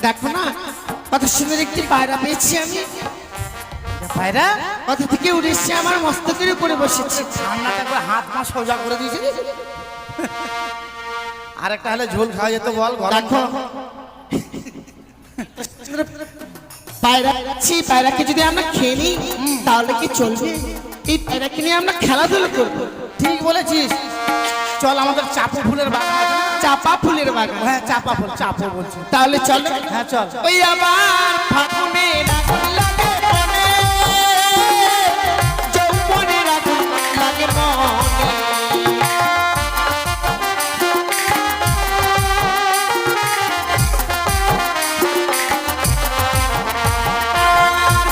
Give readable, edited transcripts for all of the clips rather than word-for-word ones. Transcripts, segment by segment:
দেখো না কত সুন্দর একটি পায়রা পেয়েছি আমি। পায়রা কত থেকে উড়ে এসছে আমার মস্তকের উপরে বসেছে। ঠান্ডাটা একবার হাত মা সোজা করে দিয়েছে। আর একটা হলে ঝোল খাওয়া যেত বল। দেখো পায়রা, সেই পায়রাকে যদি আমরা খেয়ে নিই তাহলে কি চলবে? এই পায়রাকে নিয়ে আমরা খেলাধুলা করবো। ঠিক বলেছিস, চল আমাদের চাপা ফুলের বাগান। চাপা ফুলের বাগান? হ্যাঁ চাপা ফুল, চাপা বলছি। তাহলে চলো। হ্যাঁ চল। ওই আবার ফাগুনের আগুন লাগে মনে, যৌবনের আগুন লাগে মনে।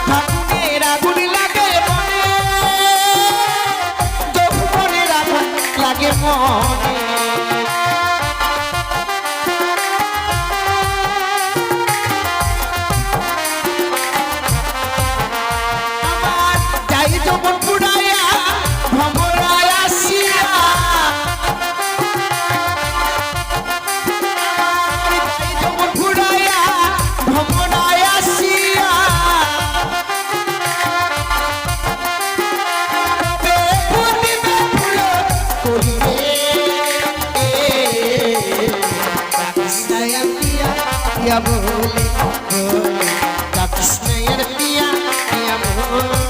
ফাগুনের আগুন লাগে মনে, যৌবনের আগুন লাগে মনে। पिया बोले बोले कृष्ण यार पिया पिया बोले।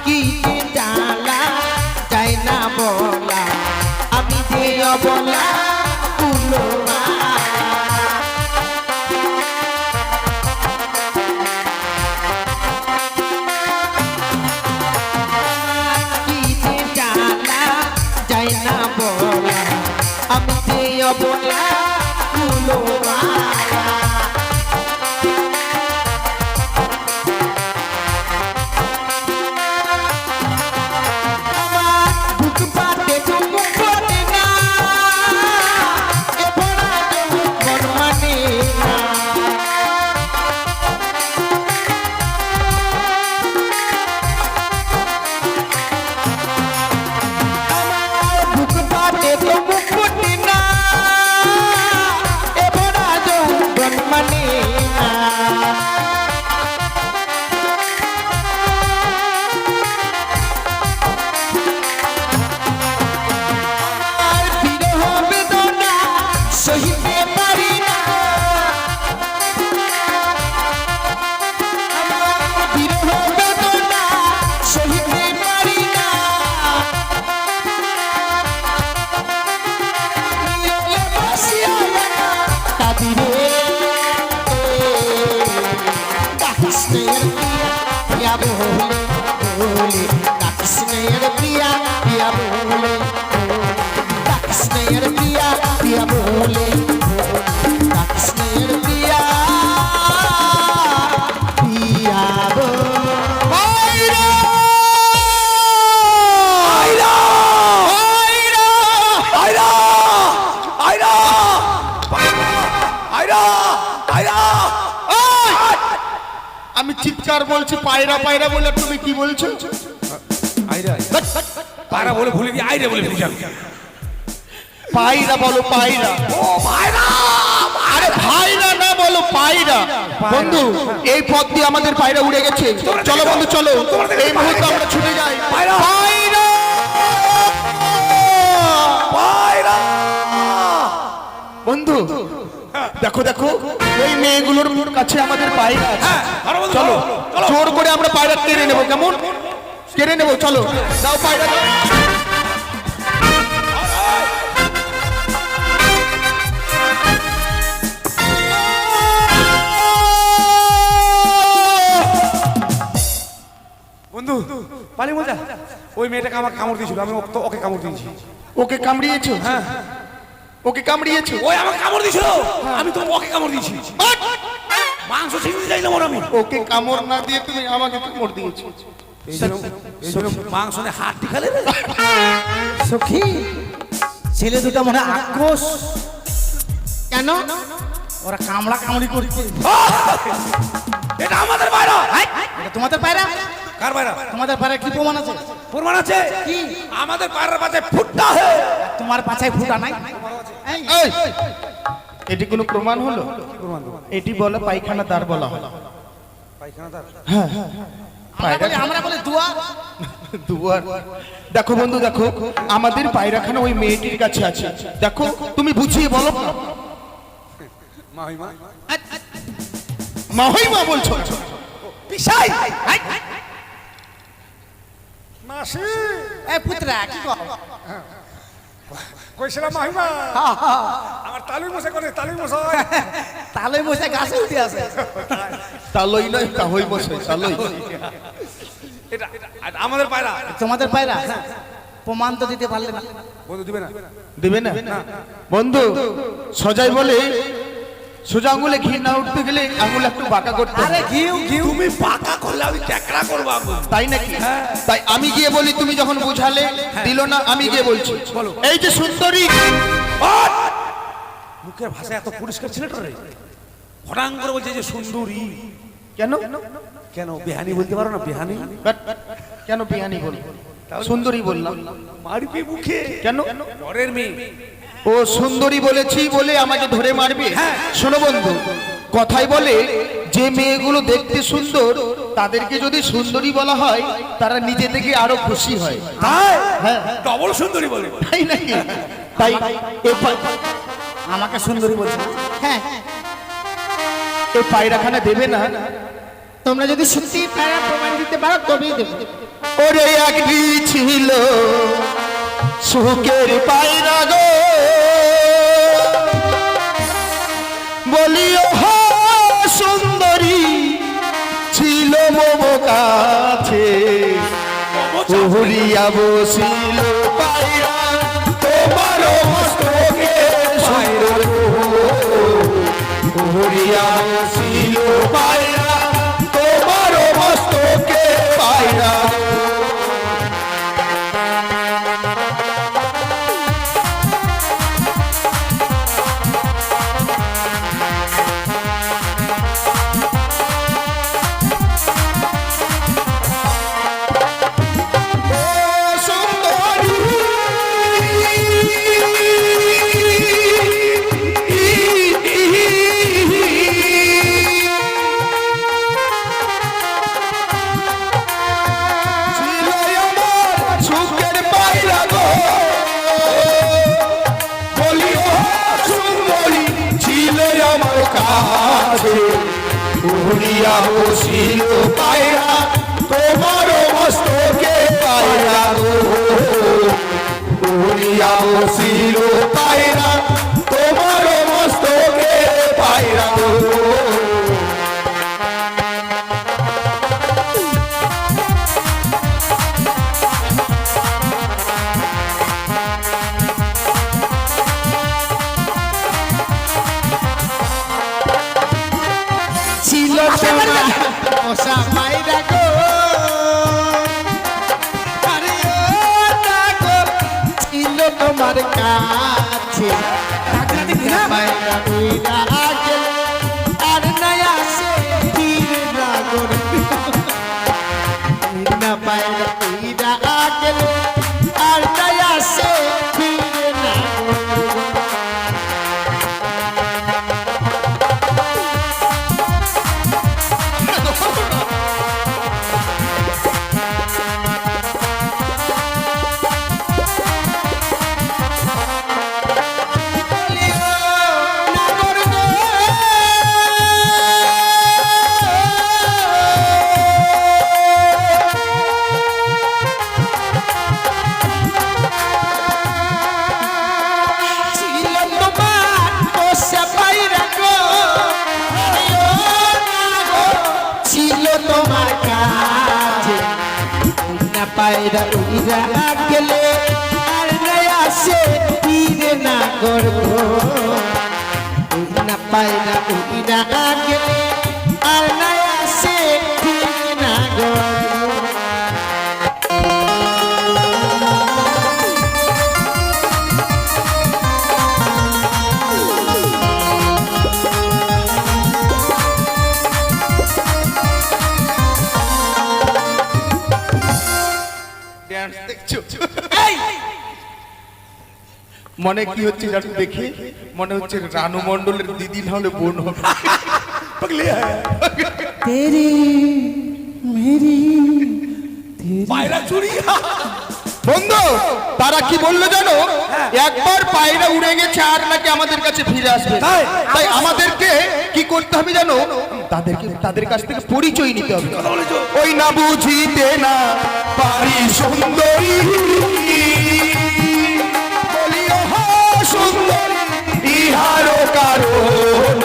की डाला जाए ना बोला अभी दे बोला कुलो बोला कुलो माया। बुक पाते जो मुख देना ए बड़ा जो मन माने ना। बुक पाते जो मुख देना আমি চিৎকার বলছি পায়রা পায়রা বলে তুমি কি বলছো? আইরা পায়রা বলে ভুলে গিয়ে আইরে বলে ভুলে পায়রা বলো পায়রা। ও পায়রা, আরে পায়রা না বলো পায়রা। বন্ধু এই পথ দিয়ে আমাদের পায়রা উড়ে গেছে। চলো বন্ধু চলো, এই মুহূর্তে আমরা ছুটে যাই। পায়রা পায়রা পায়রা। বন্ধু দেখো দেখো ওই মেয়েগুলোর কাছে আমাদের পায়রা আছে। চলো জোর করে আমরা পায়রা কেড়ে নেবো। কেমন কেড়ে নেবো? চলো দাও পায়রা। বন্ধু পালি মজা, ওই মেয়েটাকে আমার কামড় দিয়েছিল, আমি ওকে কামড় দিয়েছি। ওকে কামড়িয়েছো? হ্যাঁ ওকে কামড়িয়েছো? ওই আমাকে কামড় দিয়েছিল, আমি তো ওকে কামড় দিয়েছি। মাংস ছিঁড়তে যাই না আমি। ওকে কামড় না দিয়ে তুমি আমাকে কামড় দিয়েছো। এই জন্য মাংস নিয়ে হাড্ডি খালে সখী ছেলে দুটা মনে আক্রোশ। কেন? ওরা কামড়া কামড়ি করছে। এটা আমাদের পায়রা। এটা তোমাদের পায়রা? কার পায়রা? তোমাদের পায়রা কি প্রমাণ আছে? প্রমাণ আছে কি? আমাদের পায়রার পাশে ফুটটা হে। তোমার পাছায় ফুটা নাই? এই, এই, এটি কোনো প্রমাণ হলো? এটি বলে পায়খানা দ্বার বলা হয়। আমরা বলি দুয়া। দুয়ার। দেখো বন্ধু, দেখো আমাদের পায়রাখানা ওই মেয়েটির কাছে আছে। দেখো তুমি বুঝিয়ে বলো না। মাহিমা মাহিমা বলছো? পিসাই মাসি এই পুত্রা কি কর? কইছিলাম মাহিমা আমার তালুই মশাই করে তালুই মশাই তালই বসে গাছে উঠে আছে। তালই নয়, তাহই বসে তালই। এটা আমাদের পায়রা। তোমাদের পায়রা? প্রমাণ তো দিতে পারলে না। বন্ধু দিবে না? দেবে না বন্ধু? সজাই বলে সোজা আঙুলে ঘি না উঠতে গেলে আঙুল একটু বাঁকা করতে হয়। আরে ঘিউ ঘিউ। তুমি পাকা করলে আমি ট্যাকরা করবো আঙুল। তাই নাকি? তাই আমি গিয়ে বলি, তুমি যখন বুঝালে দিল না, আমি গিয়ে বলছি এই যে সুন্দরী। মুখের ভাষা এত পরিষ্কার ছেলেটা রে, ফটাং করে বলছে যে সুন্দরী। কেন কেন বেহানি বলতে পারো না? বেহানি কেন বিয়ানি বল? সুন্দরী বললাম। মারবি মুখে কেন? পরের মেয়ে। ও সুন্দরী বলেছি বলে আমাকে ধরে মারবে? শোনো বন্ধু, কথাই বলে যে মেয়েগুলো দেখতে সুন্দর তাদেরকে যদি সুন্দরী বলা হয় তারা নিজে থেকে আরো খুশি হয়। তাই হ্যাঁ, ডবল সুন্দরী বলে। তাই নাকি? তাই আমাকে সুন্দরী বলছে। হ্যাঁ, এই পায়রাখানা দেবে না? তোমরা যদি সত্যি পায়রা প্রমাণ দিতে পারো তবেই দেবো। ওরে একটি ছিল সুখের পায়রা গো, বলিও হা সুন্দরী ছিল মম কাছে, উড়িয়া বসিল পায়রা তোমার মস্তকে সুন্দর, উড়িয়া বসিল পায়রা তোমার মস্তকে পায়রা। উড়িয়া বসিল পায়রা তোমার মস্তকে পায়রা গো, উড়িয়া বসিল পায়রা তোমার মস্তকে পায়রা গো। ছিল পোষা পায়রা গো, আরে ও গো, ছিল তোমার কাছে পায়রা উইরা গেল আর নাই আসে ফিরে না গো, না পায়রা উইরা গেল আর নাই আসে ফিরে না গো। পায়রা উইরা গেলে আর নাই আসে ফিরে না করবো, না পায়রা উইরা গেলে আর নাই আসে ফিরে না করবো। প্যান্ট দেখছো এই মনে কি হচ্ছে জানো দেখে মনে হচ্ছে রানু মণ্ডলের দিদি না হলে বোন হবে পাগলি হ্যাঁ তেরি মেরি পায়রা চুরি বন্ধু তারা কি বললো জানো একবার পায়রা উড়ে গেছে আর নাকি আমাদের কাছে ফিরে আসবে তাই? তাই আমাদেরকে কি করতে হবে জানো তাদের কাছ থেকে পরিচয় নিতে হবে কথা বলেছো ওই না বুঝিতে না পারি সুন্দরী বলিও হা সুন্দরী ইহারও কারণ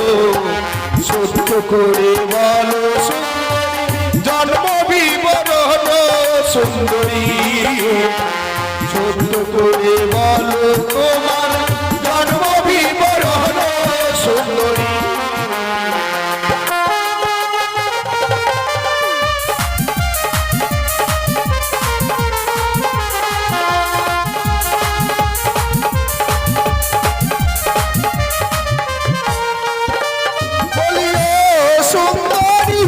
সত্য করে বলো সুন্দরী, জন্ম বিবরণ সুন্দরী সত্য করে বলো তোমার জন্ম বিবরণ সুন্দরী বলিও সুন্দরী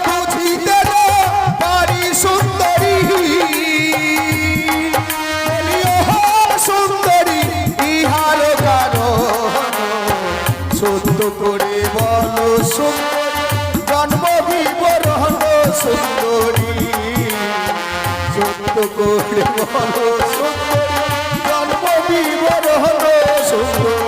বুঝিতে না পারি সুন্দরী বলিও সুন্দরী ইহার কারণ সত্য করে বলো সুন্দরী জন্ম বিবরণ সুন্দরী সত্য করে বলো সুন্দরী জন্ম বিবরণ সুন্দরী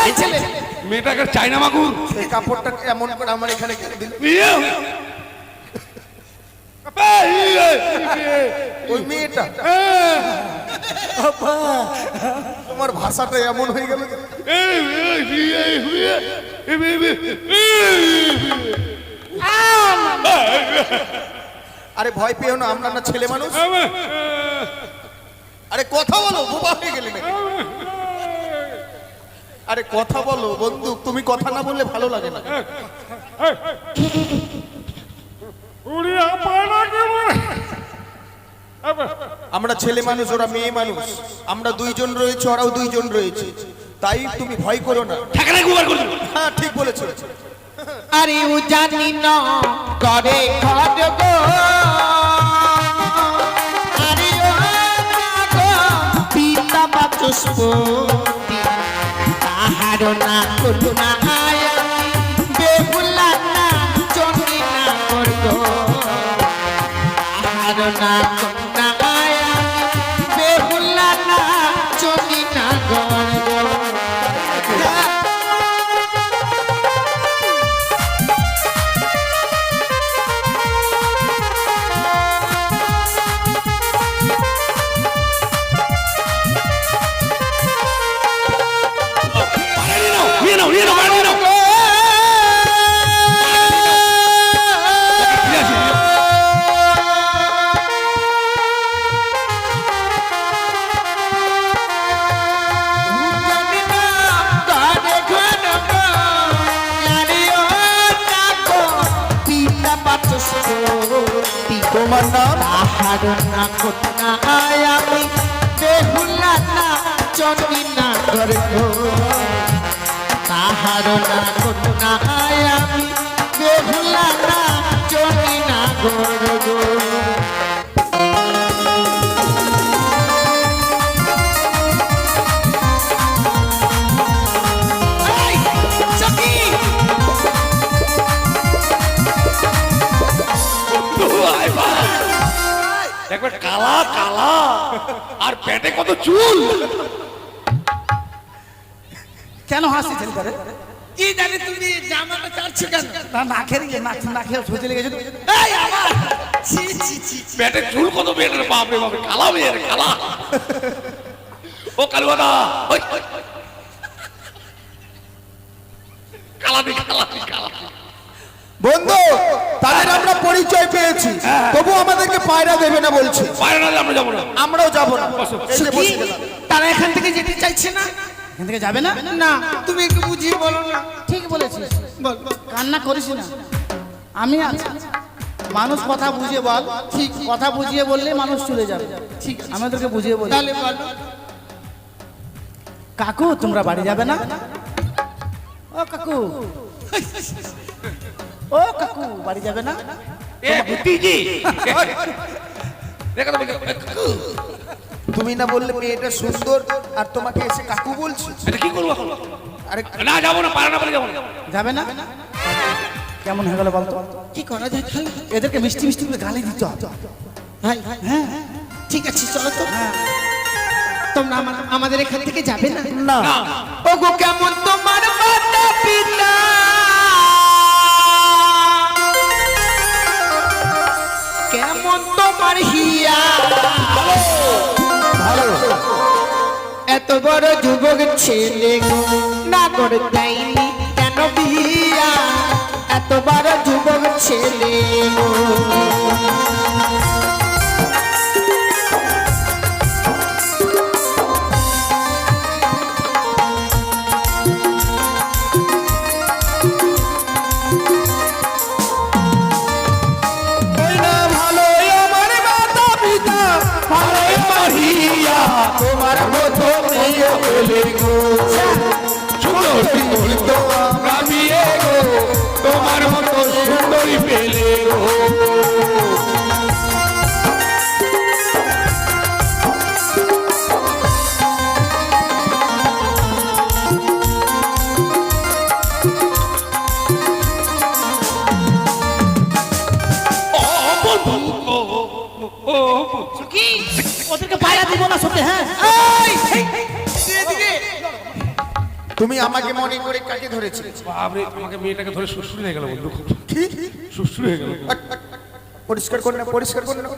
এই ছেলে মেয়েটাকে চাইনা মাগুর এই কাপড়টা এমন করে আমার এখানে কেন দিল বিয়ে ওই মেয়েটা তোমার ভাষাটা এমন হয়ে গেল আরে ভয় পেও না আমরা না ছেলে মানুষ আরে কথা বলো বোবা হয়ে গেলে নাকি আরে কথা বলো বন্ধু তুমি কথা না বললে ভালো লাগে না আমরা ছেলে মানুষ ওরা মেয়ে মানুষ আমরা দুইজন রয়েছে ওরাও দুইজন রয়েছে তাই তুমি ভয় করো না ঠেকালে গুবার করে দেবো। হ্যাঁ ঠিক বলেছো আরে ও জানি না করে খড়গ আরে ও নাগো পিতা বাচস্পতি তাহার না করুণা আয়া বেহুলা না চন্ডী না করগ তাহার না করুণা আয়া বেহুলা না চন্ডী না করগ নিয়ে নাও নিয়ে নাও নিয়ে নাও ঠিক আছে। তোমার নাম তাহার না ঘটনা আমি বেহুলা না চন্ডী না করব তাহার না ঘটনা আমি বেহুলা না চন্ডী না করব একবার কালা কালা আর পেটে কত চুল কেন হাসি ছেলেটারে কি জানি তুমি জামাটা চাচ্ছ কেন না না খেয়ে না খেয়ে সজে লেগেছে তো। এই আমার ছি ছি ছি ছি। পেটে চুল কত পেটের বাপরে বাপরে কালা মেয়ের কালা ও কালুয়াদা ওই, ওই, ওই। কালা দি কালা দি কালা বন্ধু তাদের আমরা পরিচয় পেয়েছি তবু আমাদেরকে পায়রা দেবে না বলছে বাইরে না আমরা যাবো না আমরাও যাবো না বসো। এই যে বসে গেলাম। তারা এখান থেকে যেতে চাইছে না। এখান থেকে যাবে না? না, তুমি একটু বুঝিয়ে বলো না। ঠিক বলেছিস, বল। কান্না করিস না, আমি আছি। মানুষ কথা বুঝিয়ে বল, ঠিক কথা বুঝিয়ে বললে মানুষ চলে যাবে। ঠিক আমি ওদেরকে বুঝিয়ে বলি। তাহলে বল। কাকু তোমরা বাড়ি যাবে না? ও কাকু, ও কাকু বাড়ি যাবে না? এ ভতিজি দেখো তো কাকু তুমি না বললে মেয়েটা সুন্দর আর তোমাকে এসে কাকু বলছো? এটা কি করবো এখন? আরে না যাবো না, পারে না বলে যাবো না। যাবে না? কেমন হয়ে গেল বলতো? কি করা যায় তাহলে? এদেরকে মিষ্টি মিষ্টি করে গালি দিতে হবে। ভাই হ্যাঁ ঠিক আছে, চলো তো। হ্যাঁ। তোমরা আমাদের এখান থেকে যাবে না? না। না ওগো কেমন তোমার মাতা পিতা, কেমন তোমার হিয়া, ভালো। এত বড় যুবক ছেলে গো, না করে দেয়নি কেন বিয়া, এত বড় যুবক ছেলে গো। ওই না ভালোই আমার মাতা পিতা, ভালোই আমার হিয়া, তোমার মতো মেয়ে পেলে গো, সুন্দরী বলতো আমরা বিয়ে গো, তোমার মতো সুন্দরী পেলে গো। ওদেরকে পায়া দিব না সত্যি। হ্যাঁ তুমি আমাকে মনে করে কাকে ধরেছি? বাপরে, আমাকে মেয়েটাকে ধরে শ্বশুর হয়ে গেল বন্ধু, খুব শ্বশুর হয়ে গেল। পরিষ্কার করে না, পরিষ্কার করে না।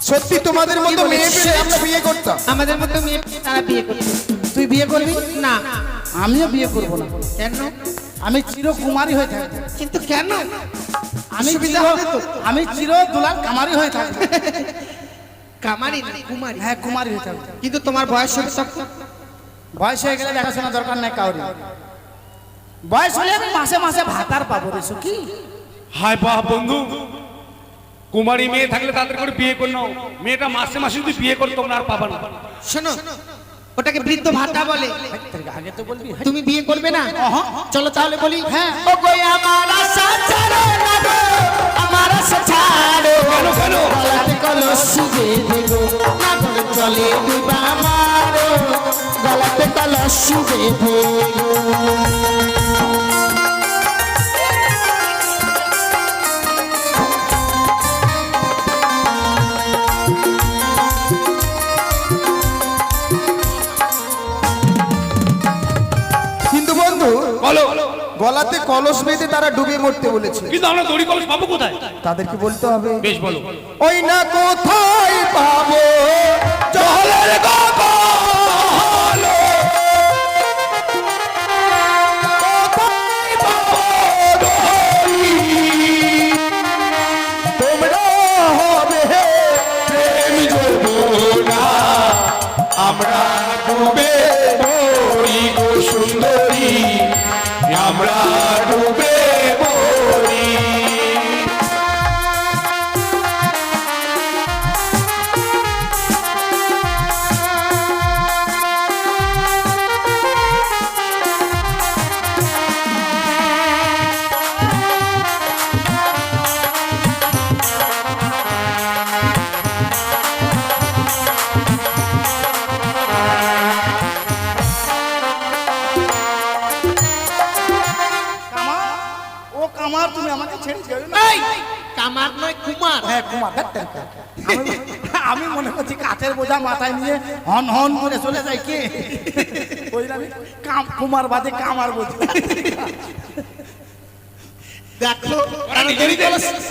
সত্যি তোমাদের মতো মেয়ে পেলে আমরা বিয়ে করতাম। আমাদের মতো মেয়ে তারা বিয়ে করছে। তুই বিয়ে করবি না। আমিও বিয়ে করব না। কেন? আমি চিরকুমারী হয়ে থাকবো। কিন্তু কেন? আমি অসুবিধা হবে তো? আমি চির দুলাল কামারি হয়ে থাকবো। কামারি না, কুমারী। হ্যাঁ কুমারী হয়ে থাকবো। কিন্তু তোমার বয়স হবে তখন। বয়স হয়ে গেলে দেখাশোনা দরকার নাই কাউরি। বয়স হলে আমি মাসে মাসে ভাতার পাবো রে কি? হায় বাপ বন্ধু, কুমারী মেয়ে থাকলে তাদের করে বিয়ে করে নাও। মেয়েটা মাসে মাসে যদি বিয়ে করে তোমরা আর পাবা না। শোনো, ওটাকে বৃদ্ধ ভাতা বলে। আগে তো বলবি। তুমি বিয়ে করবে না? চলো তাহলে বলি। হ্যাঁ। ও গো আমার আশা ছাড়ো না গো, আমার আশা ছাড়ো। কেন কেন? গলাতে কলসি বেঁধে গো, না করে চলে ডুবা মারো, গলাতে কলসি বেঁধে গো। কিন্তু বন্ধু, বলো। গলাতে কলস বেঁধে তারা ডুবে মরতে বলেছে, কিন্তু আমরা দড়ি কলস পাবো কোথায়? তাদেরকে বলতে হবে। বেশ বলো। ওই না কোথায় পাবো জলের গগন, কোথায় পাবো ডরি, তোমরা হবে প্রেম যৌবনা, আমরা ডুবে মরি গো সুন্দরী, আমরা ডুবে মরি। কামার, ও কামার তুমি আমাকে ছেড়ে যাবে না? এই, কামার নয় কুমার। হ্যাঁ কুমার। আমি মনে করছি কাঠের বোঝা মাথায় নিয়ে হন হন করে চলে যায় কে? বুঝলাম, কুমার বাদে কামার বলছি। দেখো,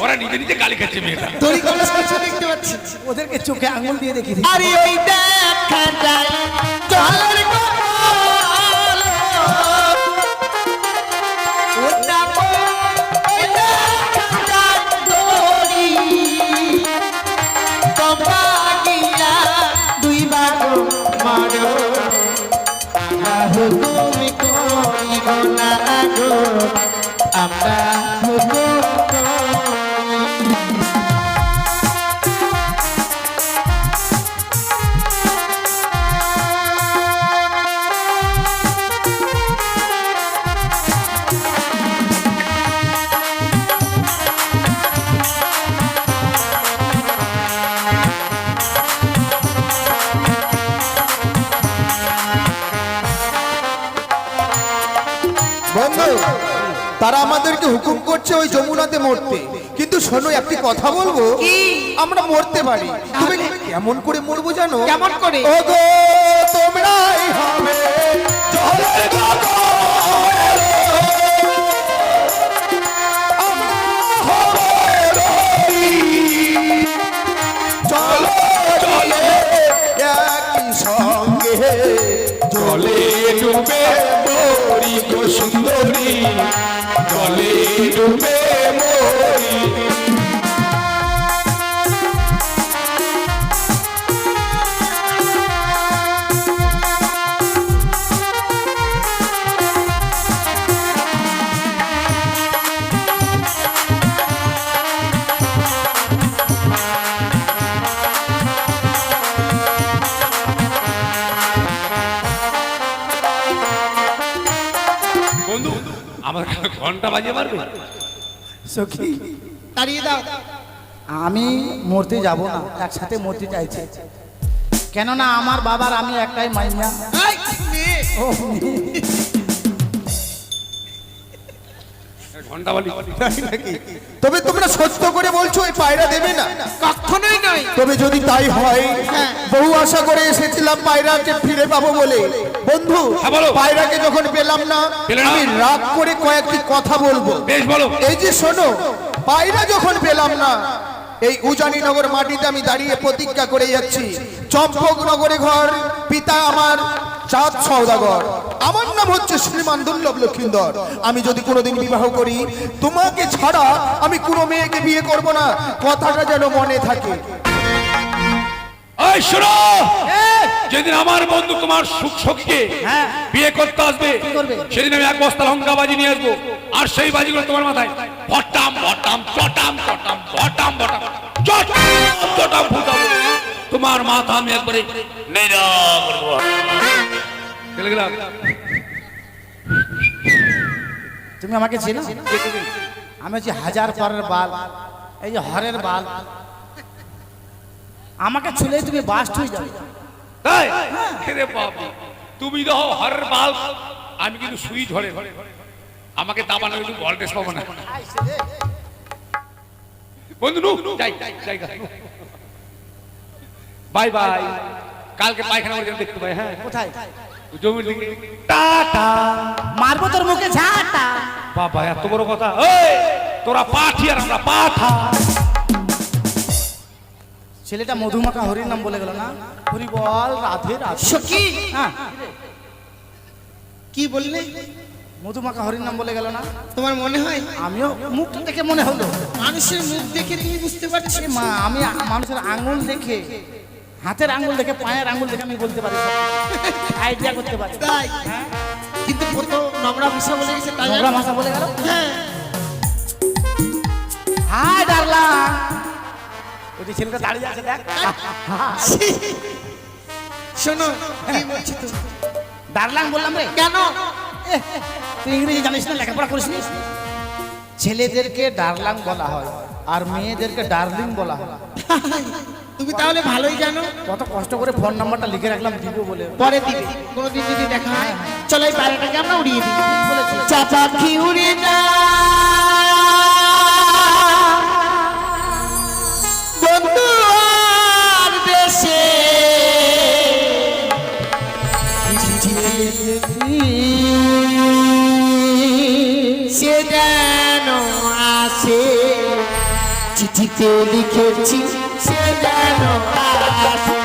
ওরা নিজে নিজে গালি খাচ্ছে মেয়েটা। দড়ি কলস কিছু দেখতে পাচ্ছি। ওদেরকে চোখে আঙুল দিয়ে দেখি। আরে ওই দেখা যায় জলের গগন, ওটা আমরা হুকুম করি। বন্ধু, তারা আমাদেরকে হুকুম করছে ওই যমুনাতে মরতে, কিন্তু শোনো একটি কথা বলবো, আমরা মরতে পারি, তুমি কেমন করে মরবো জানো? কেমন করে? ওগো তোমরাই হবে জলের গগন, আমরা হব রবি। চলো চলো একই সঙ্গে জলে ডুবে মরি গো সুন্দরী, জলে ডুবে মরি। বন্ধু আমার ঘন্টা বাজিয়ে পারবে? সখী তাড়িয়ে দাও। আমি মরতে যাব না, একসাথে মরতে চাইছি, কেননা আমার বাবার আমি একটাই মাইয়া। এই, মেয়ে। ও, ঘন্টা বালি তবে তোমরা সত্য করে বলছো এই পায়রা দেবে না? কখনোই নয়। তবে যদি তাই হয়, হ্যাঁ। বহু আশা করে এসেছিলাম পায়রাকে ফিরে পাবো বলে। বন্ধু, হ্যাঁ, বলো। পায়রাকে যখন পেলাম না, পেলে না? আমি রাগ করে কয়েকটি কথা বলবো। বেশ বলো। এই যে শোনো, পায়রা যখন পেলাম না, এই উজানিনগর মাটিতে আমি দাঁড়িয়ে প্রতিজ্ঞা করে যাচ্ছি, চম্পকনগরে ঘর, পিতা আমার চাঁদ সওদাগর, আমার নাম হচ্ছে শ্রীমান দুর্লভ লক্ষিন্দর। আমি যদি কোনোদিন বিবাহ করি, তোমাকে ছাড়া আমি কোনো মেয়েকে বিয়ে করব না, কথাটা যেন মনে থাকে। এই শোনো, যেদিন আমার বন্ধু তোমার সুখ সখীকে হ্যাঁ। বিয়ে করতে আসবে, করবে? সেদিন আমি এক বস্তা লঙ্কা বাজি নিয়ে আসবো, আর সেই বাজিগুলো তোমার মাথায় ফটাম ফটাম চটাম চটাম ফটাম ফটাম চটাম চটাম ফুটাবো, তোমার মাথা আমি একবারে নেড়া করবো। চলে গেলাম। তুমি আমাকে চেনো? আমি হচ্ছে হাজার পরের বাল, এই যে হরের বাল, আমাকে ছুলেই তুমি বাস্ট হয়ে যাবে। তাই রে বাবা, তুমি তো হরের বাল, আমি কিন্তু সুই ঝরে, আমাকে দাবানো কিন্তু ভোল্টেজ পাবো না। বন্ধু নু যাই যাই, বাই বাই, কালকে পায়খানা করে দেখতে পাই। হ্যাঁ, কোথায়? জমির দিকে। টাটা। মারবো তোর মুখে ঝাঁটা। বাবা এত বড় কথা, এই তোরা পাঠি আর আমরা পাঠা। ছেলেটা মধুমাখা হরির নাম বলে গেল না? হরি বল রাধে রাধে। সখী, হ্যাঁ, কি বললে? মধুমাখা হরির নাম বলে গেল না? তোমার মনে হয়? আমিও মুখটা দেখে মনে হলো। মানুষের মুখ দেখে তুমি বুঝতে পারছো? এ মা, আমি মানুষের আঙুল দেখে, হাতের আঙুল দেখে, পায়ের আঙুল দেখে আমি বলতে পারি, আইডিয়া করতে পারি। তাই? কিন্তু কত নোংরা ভাষা বলে গেছে, তাই নোংরা ভাষা বলে গেল। হ্যাঁ। হাই ডারলা, ওই যে ছেলেটা দাঁড়িয়ে আছে দেখ। শোনো, কি বলছি তো? ডারলাং বললাম রে। কেন? এ, তুই ইংরেজি জানিস না, লেখাপড়া করিস নি? ছেলেদেরকে ডারলাং বলা হয় আর মেয়েদেরকে ডার্লিং বলা হয়। তুমি তাহলে ভালোই জানো। কত কষ্ট করে ফোন নাম্বারটা লিখে রাখলাম দিব বলে। পরে দিবে, কোনোদিন যদি দেখা হয়। চলো এই পায়রাটাকে আমরা উড়িয়ে দিই। বলেছি। চাপাখি উড়ে যা বন্ধু আর দেশে, সে যেন আসে, চিঠিতে লিখেছি সে যেন আসে।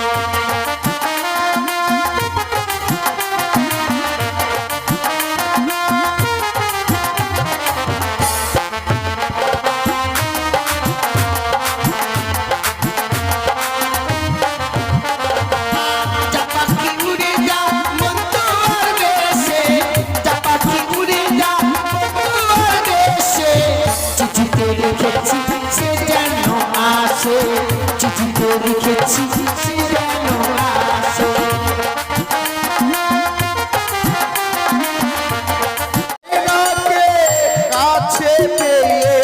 চাপাখি উড়ে যা বন্ধু আর দেশে, চাপাখি উড়ে যা বন্ধু আর দেশে। সে যেন আসে, চিঠিতে লিখেছি সে যেন আসে। রাতে কাছে পেয়ে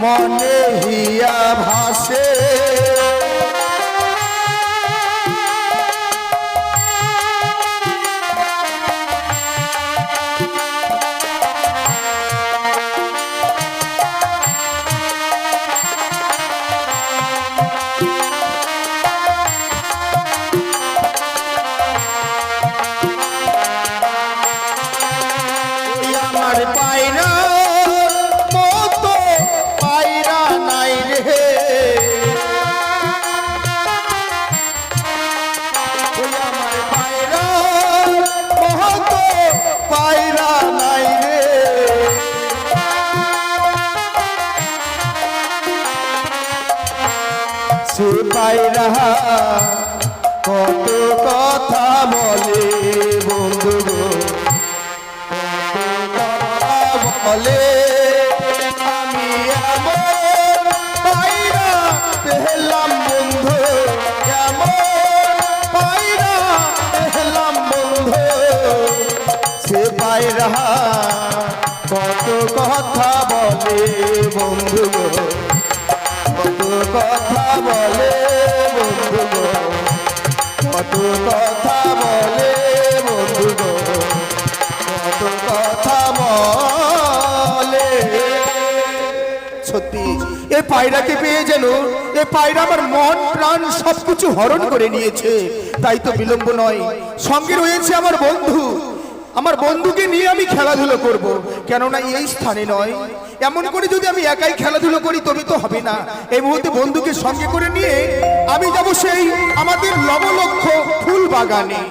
মনে হিয়া ভাসে, আমার পায়রা মতো পায়রা নাই রে, ওই আমার পায়রা মতো পায়রা নাই রে, সে পায়রা কত কথা বলে বন্ধু গো, বলে আমি এমন পায়রা পেলাম বন্ধু, এমন পায়রা পেলাম বন্ধু, সে পায়রা কত কথা বলে বন্ধু গো, কত কথা বলে বন্ধু গো, কত কথা বলে বন্ধু গো, কত কথা বলে। সত্যি এই পায়রাকে পেয়ে যেন এই পায়রা আমার মন প্রাণ সবকিছু হরণ করে নিয়েছে। তাই তো বিলম্ব নয়, সঙ্গে রয়েছে আমার বন্ধু, আমার বন্ধুকে নিয়ে আমি খেলাধুলো করব, কেননা এই স্থানে নয়। এমন করে যদি আমি একাই খেলাধুলো করি তবে তো হবে না। এই মুহূর্তে বন্ধুকে সঙ্গে করে নিয়ে আমি যাব সেই আমাদের লবলক্ষ ফুল বাগানে।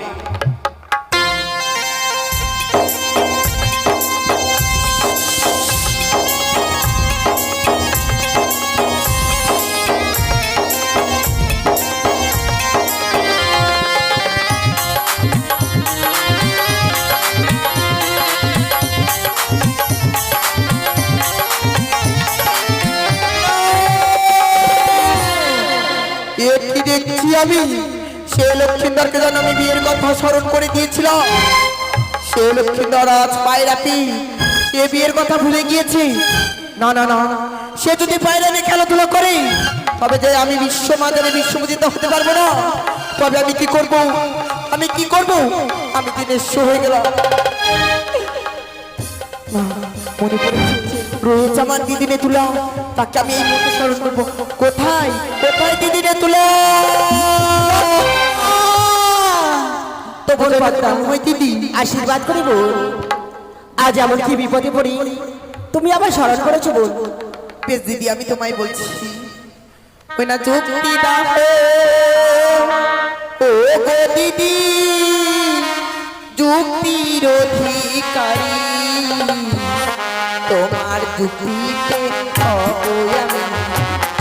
কি দেখছি আমি, সে লক্ষ্মীন্দরকে যেন আমি বিয়ের কথা স্মরণ করে দিয়েছিলাম। সে লক্ষ্মীন্দর আজ পায়রাপি, সে বিয়ের কথা ভুলে গিয়েছে। না না না, সে যদি পায়রা নিয়ে খেলাধুলা করে তবে যে আমি বিশ্ব মাঝারে বিশ্ববিদিত হতে পারবো না। তবে আমি কি করব, আমি কি করব, আমি দিনেশ্ব হয়ে গেলাম। না, মনে পড়েছে রয়েছে আমার দিদিনে তুলা, তাকে আমি এই মুহূর্তে স্মরণ করবো। কোথায় কোথায় দিদিনে তুলা? তো বলে বাচ্চা ওই দিদি আশীর্বাদ করি বোন। আজ এমন কি বিপদে পড়ি তুমি আবার স্মরণ করেছো বোন। বেশ দিদি, আমি তোমায় বলছি ওই না যুক্তি দাও ও গো দিদি, যুক্তির অধিকারী তোমার যুক্তিতে আমি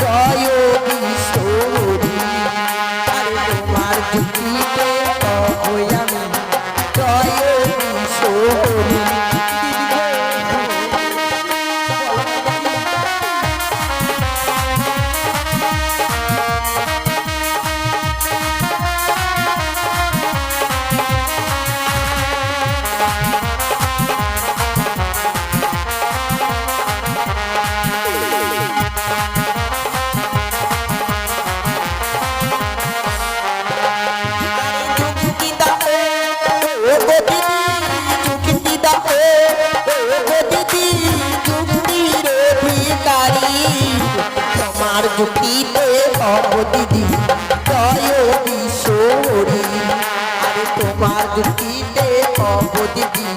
জয় বিশ্বরি, আরে তোমার যুক্তিতে আমি জয় বিশ্বরি। যুক্তিতে দিদি জয় বিশ্বরি, আরে তোমার যুক্তিতে দিদি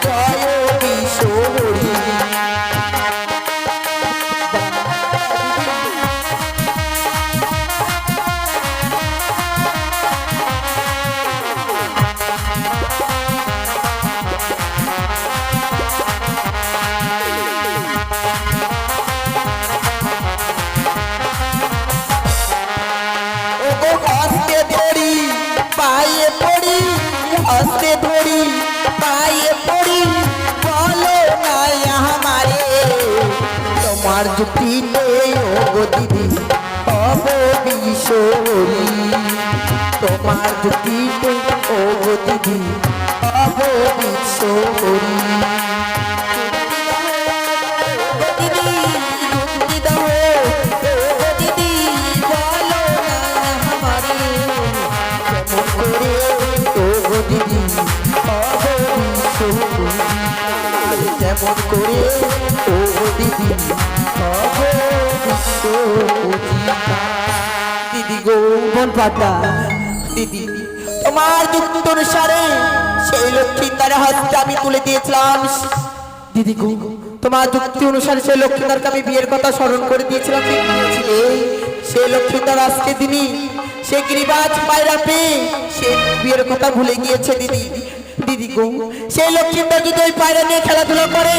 জয় বিশ্বরি। हंसते धोड़ी पाए पड़ी बोलो ना हमारे তোমার যুক্তিতে ও গো দিদি হব বিশ্বরি তোমার যুক্তিতে ও গো দিদি হব বিশ্বরি দিদি যুক্তি দাও ও গো দিদি বলো না আমারে কেমন করে ও গো দিদি হব বিশ্বরি কেমন করে ও দিদি হব দিদি গো মন পাতা দিদি তোমার যুক্তি অনুসারে সেই লক্ষ্মীদার হাতটা আমি তুলে দিয়েছিলাম দিদি গো তোমার যুক্তি অনুসারে সেই লক্ষ্মীদারকে আমি বিয়ের কথা স্মরণ করে দিয়েছিলাম সেই লক্ষ্মীদার আজকে দিনই সে গিরিবাজ পায়রা পেয়ে সে বিয়ের কথা ভুলে গিয়েছে দিদি দিদি গো সেই লক্ষ্মীদার যদি ওই পায়রা নিয়ে খেলাধুলা করে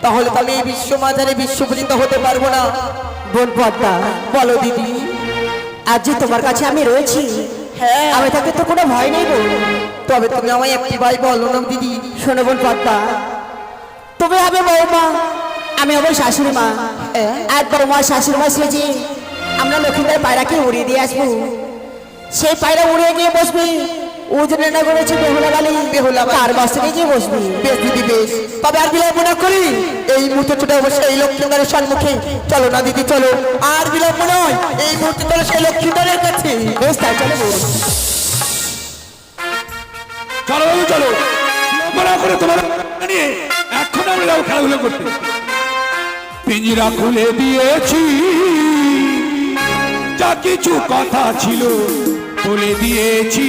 তাহলে তো আমি এই বিশ্ব মাঝারে বিশ্বপূজিত হতে পারবো না বোন পদ্মা বলো দিদি আজ যে তোমার কাছে আমি রয়েছি, হ্যাঁ আমি থাকতে তো কোনো ভয় নেই বোন। তবে তুমি আমায় একটি ভাই বলো না দিদি শোনো বোন পদ্মা, তুমি হবে বৌমা, আমি হবো শাশুড়ি মা। এক বৌমা শাশুড়ি মা সেজে আমরা লক্ষ্মীদের পায়রাকে উড়িয়ে দিয়ে আসবো। সেই পায়রা উড়িয়ে গিয়ে বসবে ওজনে না করেছে বেহুলা বালি, বেহুলা বালি। তার বস্ত্রে গিয়ে বসবে। বেশ দিদি বেশ, তবে আর বিলম্ব না করি এই মুহূর্তে ছুটে অবশ্যই এই লক্ষ্মীদারের সম্মুখে চলো না দিদি চলো, আর বিলম্ব নয় এই মুহূর্তে চলো সেই লক্ষ্মীদারের কাছে। বেশ তাই চলো বোন। চলো বাবু চলো, বিলম্ব না করে তোমার নিয়ে এখন আমরা যাবো খেলাধুলা করতে। পিঞ্জিরা খুলে দিয়েছি, যা কিছু কথা ছিল বলে দিয়েছি।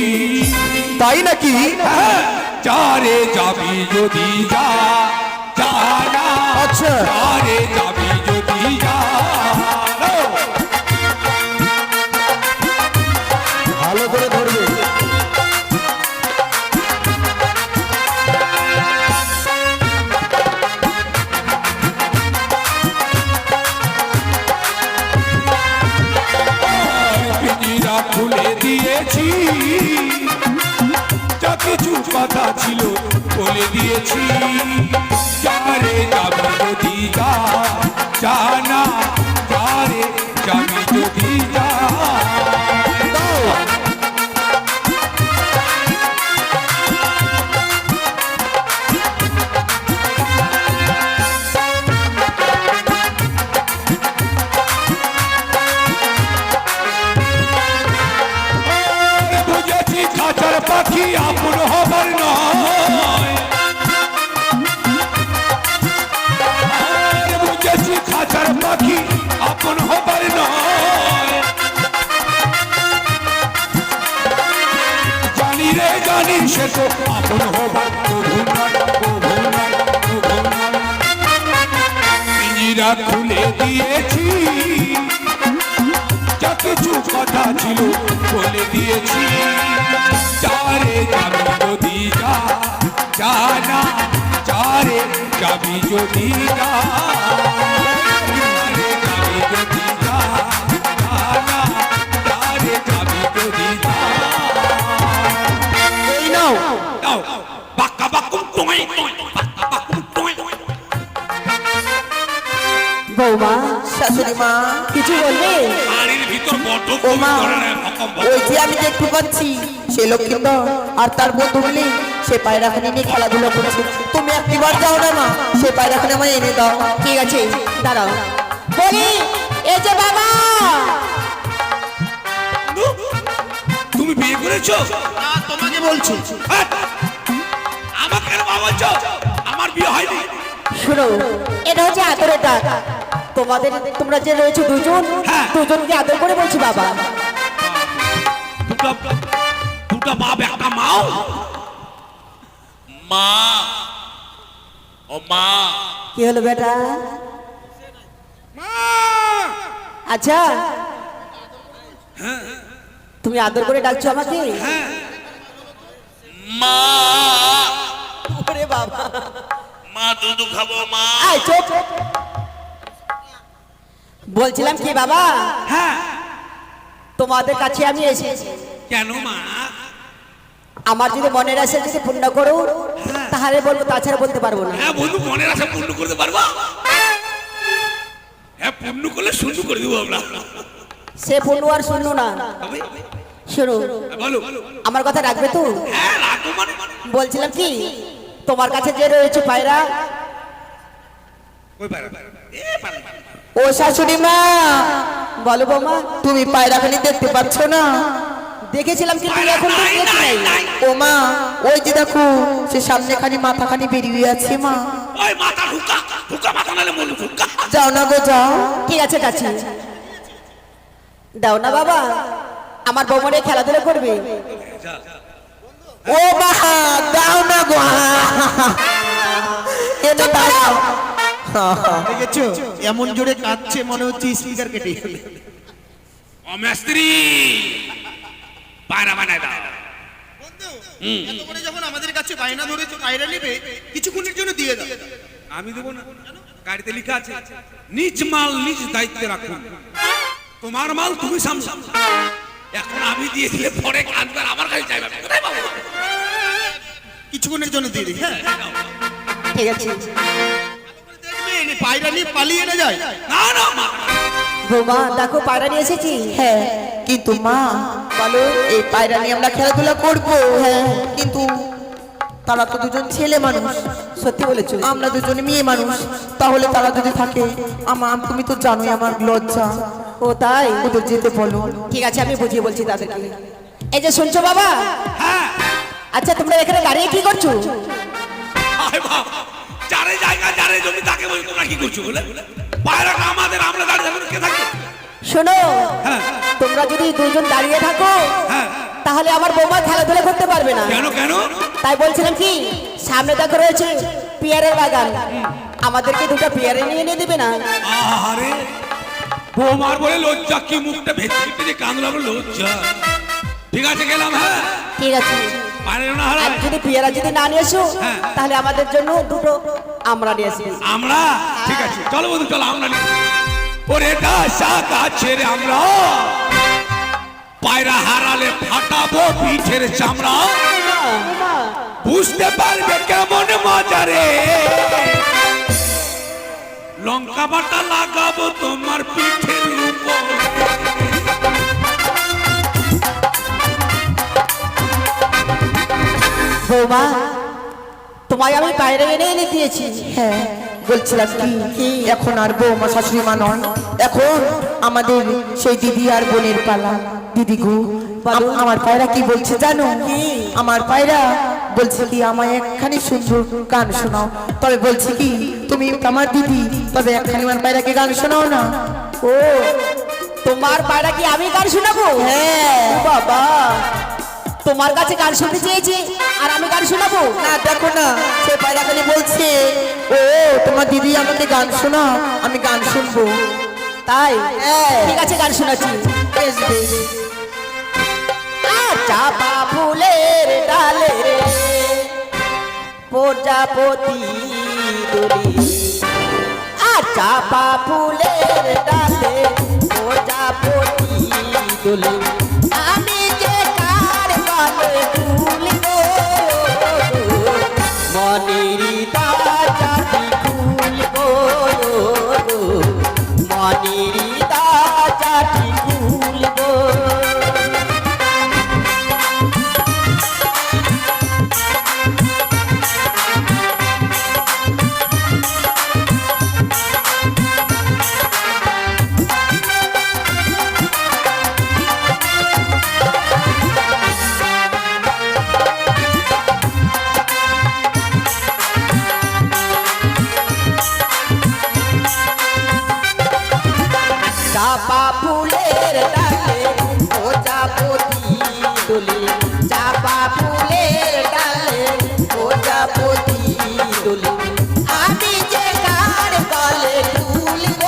তাই নাকি? হ্যাঁ, যারে যাবি যদি যা, যা না। আচ্ছা। যারে যাবি যদি যা। ভালো করে ধরবে। পিঞ্জিরা খুলে দিয়েছি, যা কিছু কথা ছিল বলে দিয়েছি। যারে যাবি যদি যা, যা না। যারে যাবি যদি যা। বুঝেছি খাঁচার পাখি আপন হবার নয়। বুঝেছি খাঁচার পাখি আপন হবার নয়। জানি রে জানি সে তো আপন হবার প্রভু নয়, প্রভু নয়, প্রভু নয়। পিঞ্জিরা খুলে দিয়েছি, যা কিছু কথা ছিল বলে দিয়েছি। যারে যাবি যদি যা, যা না। যারে যাবি যদি যা। যারে যাবি যদি যা, যা না। যারে যাবি যদি যা। এই নাও দাও, বাক্কা বাক্কুম টুঁই টুঁই, বাক্কা বাক্কুম টুঁই টুঁই। বৌমা শাশুড়ি মা, কিছু বলবে? বাড়ির ভিতর বড্ড ও মা, ধরনের ভকম ভকম। ওই যে আমি দেখতে পাচ্ছি সে লক্ষ্মীন্দর আর তার বন্ধু মিলে সে পায়রাখানি নিয়ে খেলাধুলা করছে। তুমি একটিবার যাও না মা, সে পায়রাখানি আমায় এনে দাও। ঠিক আছে দাঁড়াও, বলি এই যে বাবা। তুমি বিয়ে করেছো? তোমাকে বলছি। হ্যাঁ? আমাকে কেন বাবা বলছো? আমার বিয়ে হয়নি। শোনো, এটা হচ্ছে আদরের ডাক। তোমাদের তোমরা যে রয়েছে দুজন, হ্যাঁ। দুজনকে আদর করে বলছি বাবা। দুটো বাপ একটা মাও। মা, ও মা। কি হলো বেটা? আচ্ছা, তুমি আদর করে ডাকছো আমাকে? মা, ওরে বাবা, মা দুধ খাবো মা। আয় চুপ। বলছিলাম কি বাবা, হ্যাঁ, তোমাদের কাছে আমি এসেছি। কেন মা? আমার যদি মনের আশা যদি পূর্ণ করো তাহলে বলবো, তাছাড়া বলতে পারবো না। হ্যাঁ বন্ধু, মনের আশা পূর্ণ করতে পারবো। হ্যাঁ পূর্ণ করলে শূন্য করে দেবো আমরা। সে পূর্ণ আর শূন্য না। তবে শোনো, বলো। আমার কথা রাখবে তো? হ্যাঁ রাখবো মানে। বলছিলাম কি, তোমার কাছে যে রয়েছে পায়রা, কই পায়রা? এ পায়রা। ও শাশুড়ি মা, বলো বৌমা। তুমি পায়রাখানি দেখতে পাচ্ছ না? দেখেছিলাম কিন্তু এখন তো দেখছি নাই। ও মা, ওই যে দেখো, সে সামনে খানি মাথা খানি বেরিয়ে আছে মা। ওই মাথা ঢুকা ঢুকা মাথা নালে মনে ঢুকা। যাও না গো যাও। ঠিক আছে যাচ্ছি। দাও না বাবা, আমার বৌমারে খেলাধুলা করবে। ও মা দাও না গো। এটা দাও। দেখেছো এমন জোরে কাঁদছে মনে হচ্ছে স্পিকার কেটে গেল। ও মিস্ত্রি পায়রা বানায় দাও। এত করে যখন আমাদের কাছে বায়না ধরেছে পায়রা নেবে, কিছুক্ষণের জন্য দিয়ে দাও। আমি দেবো না, গাড়িতে লেখা আছে নিজ মাল নিজ দায়িত্বে রাখুন, তোমার মাল তুমি সামলাও। এখন আমি দিয়ে দিলে পরে কাঁদবে আর আমার কাছে চাইবে, কোথায় পাবো? কিছুক্ষণের জন্য দিয়ে দিই। হ্যাঁ ঠিক আছে দেখবেন পায়রা নিয়ে পালিয়ে না যায়। না না মা, বৌমা, দেখো পায়রা নিয়ে এসেছি। হ্যাঁ কিন্তু মা, বলো। এই পায়রা নিয়ে আমরা খেলাধুলা করবো, হ্যাঁ কিন্তু তারা তো দুজন ছেলে মানুষ, সত্যি বলেছো। আমরা দুজন মেয়ে মানুষ, তাহলে তারা যদি থাকে আমার, তুমি তো জানোই আমার লজ্জা। ও তাই? ওদের যেতে বলো। ঠিক আছে, আমি বুঝিয়ে বলছি তাদেরকে। এই যে শুনছো বাবা, হ্যাঁ আচ্ছা তোমরা এখানে দাঁড়িয়ে কি করছো? আয় বাবা, যারে জায়গা যারে জমি তাকে বলি তোমরা কি করছো বলে? পায়রাটা আমাদের, আমরা দাঁড়িয়ে থাকবো, কে থাকবে? শোনো, হ্যাঁ তোমরা যদি দুজন দাঁড়িয়ে থাকো হ্যাঁ। তাহলে আমার বৌমা খেলাধুলা করতে পারবে না। কেন কেন? তাই বলছিলাম কি, সামনে দেখো রয়েছে পেয়ারের বাগান, আমাদেরকে দুটো পেয়ারে নিয়ে এনে দিবে না? আরে বৌমার বলে লজ্জা, কি মুখটা ভেতরে যে কান লাগলো লজ্জা। ঠিক আছে গেলাম। হ্যাঁ ঠিক আছে। পারে না হারা আর যদি পেয়ারা যদি না নিয়ে এসো, হ্যাঁ। তাহলে আমাদের জন্য দুটো আমরা নিয়ে আসি। আমরা। ঠিক আছে চলো বন্ধু চলো আমরা নিই। ওরে ডাসা গাছের আমরা পায়রা হারালে ফাটাবো পিঠের চামড়া, বুঝতে পারবে কেমন মজা রে। লঙ্কা বাটা লাগাবো তোমার পিঠের উপর। বৌমা, তোমায় আমি বাইরে এনে এনে দিয়েছি। হ্যাঁ বলছিলাম কি, এখন আর বৌমা শাশুড়ি মা নয়, এখন আমাদের সেই দিদি আর বোনের পালা। দিদি গো, আমার পায়রা কি বলছে জানো? আমার পায়রা বলছে কি, আমায় একখানি সুন্দর গান শোনাও। তবে বলছে কি, তুমি তো আমার দিদি, তবে একখানি আমার পায়রাকে গান শোনাও না। ও, তোমার পায়রা কি আমি গান শোনাবো? হ্যাঁ ও বাবা, তোমার কাছে গান শুনতে চেয়েছি আর আমি গান শোনাবো? না দেখো না, সে পায়রাখানি বলছে ও তোমার দিদি আমাকে গান শোনাও, আমি গান শুনবো। তাই? হ্যাঁ। ঠিক আছে, গান শোনাচ্ছি। বেশ বেশ। চাপা ফুলের ডালে রে প্রজাপতি দোলে, চাপা ফুলের ডালে প্রজাপতি দোলে, আমি যে কার গলে দুলব, মনেরই দাজাটি খুলব, মনেরই দাজাটি খুলব। চাপা ফুলের ডালে প্রজাপতি দোলে, চাপা ফুলের ডালে প্রজাপতি দোলে, আমি যে কার গলে দুলব,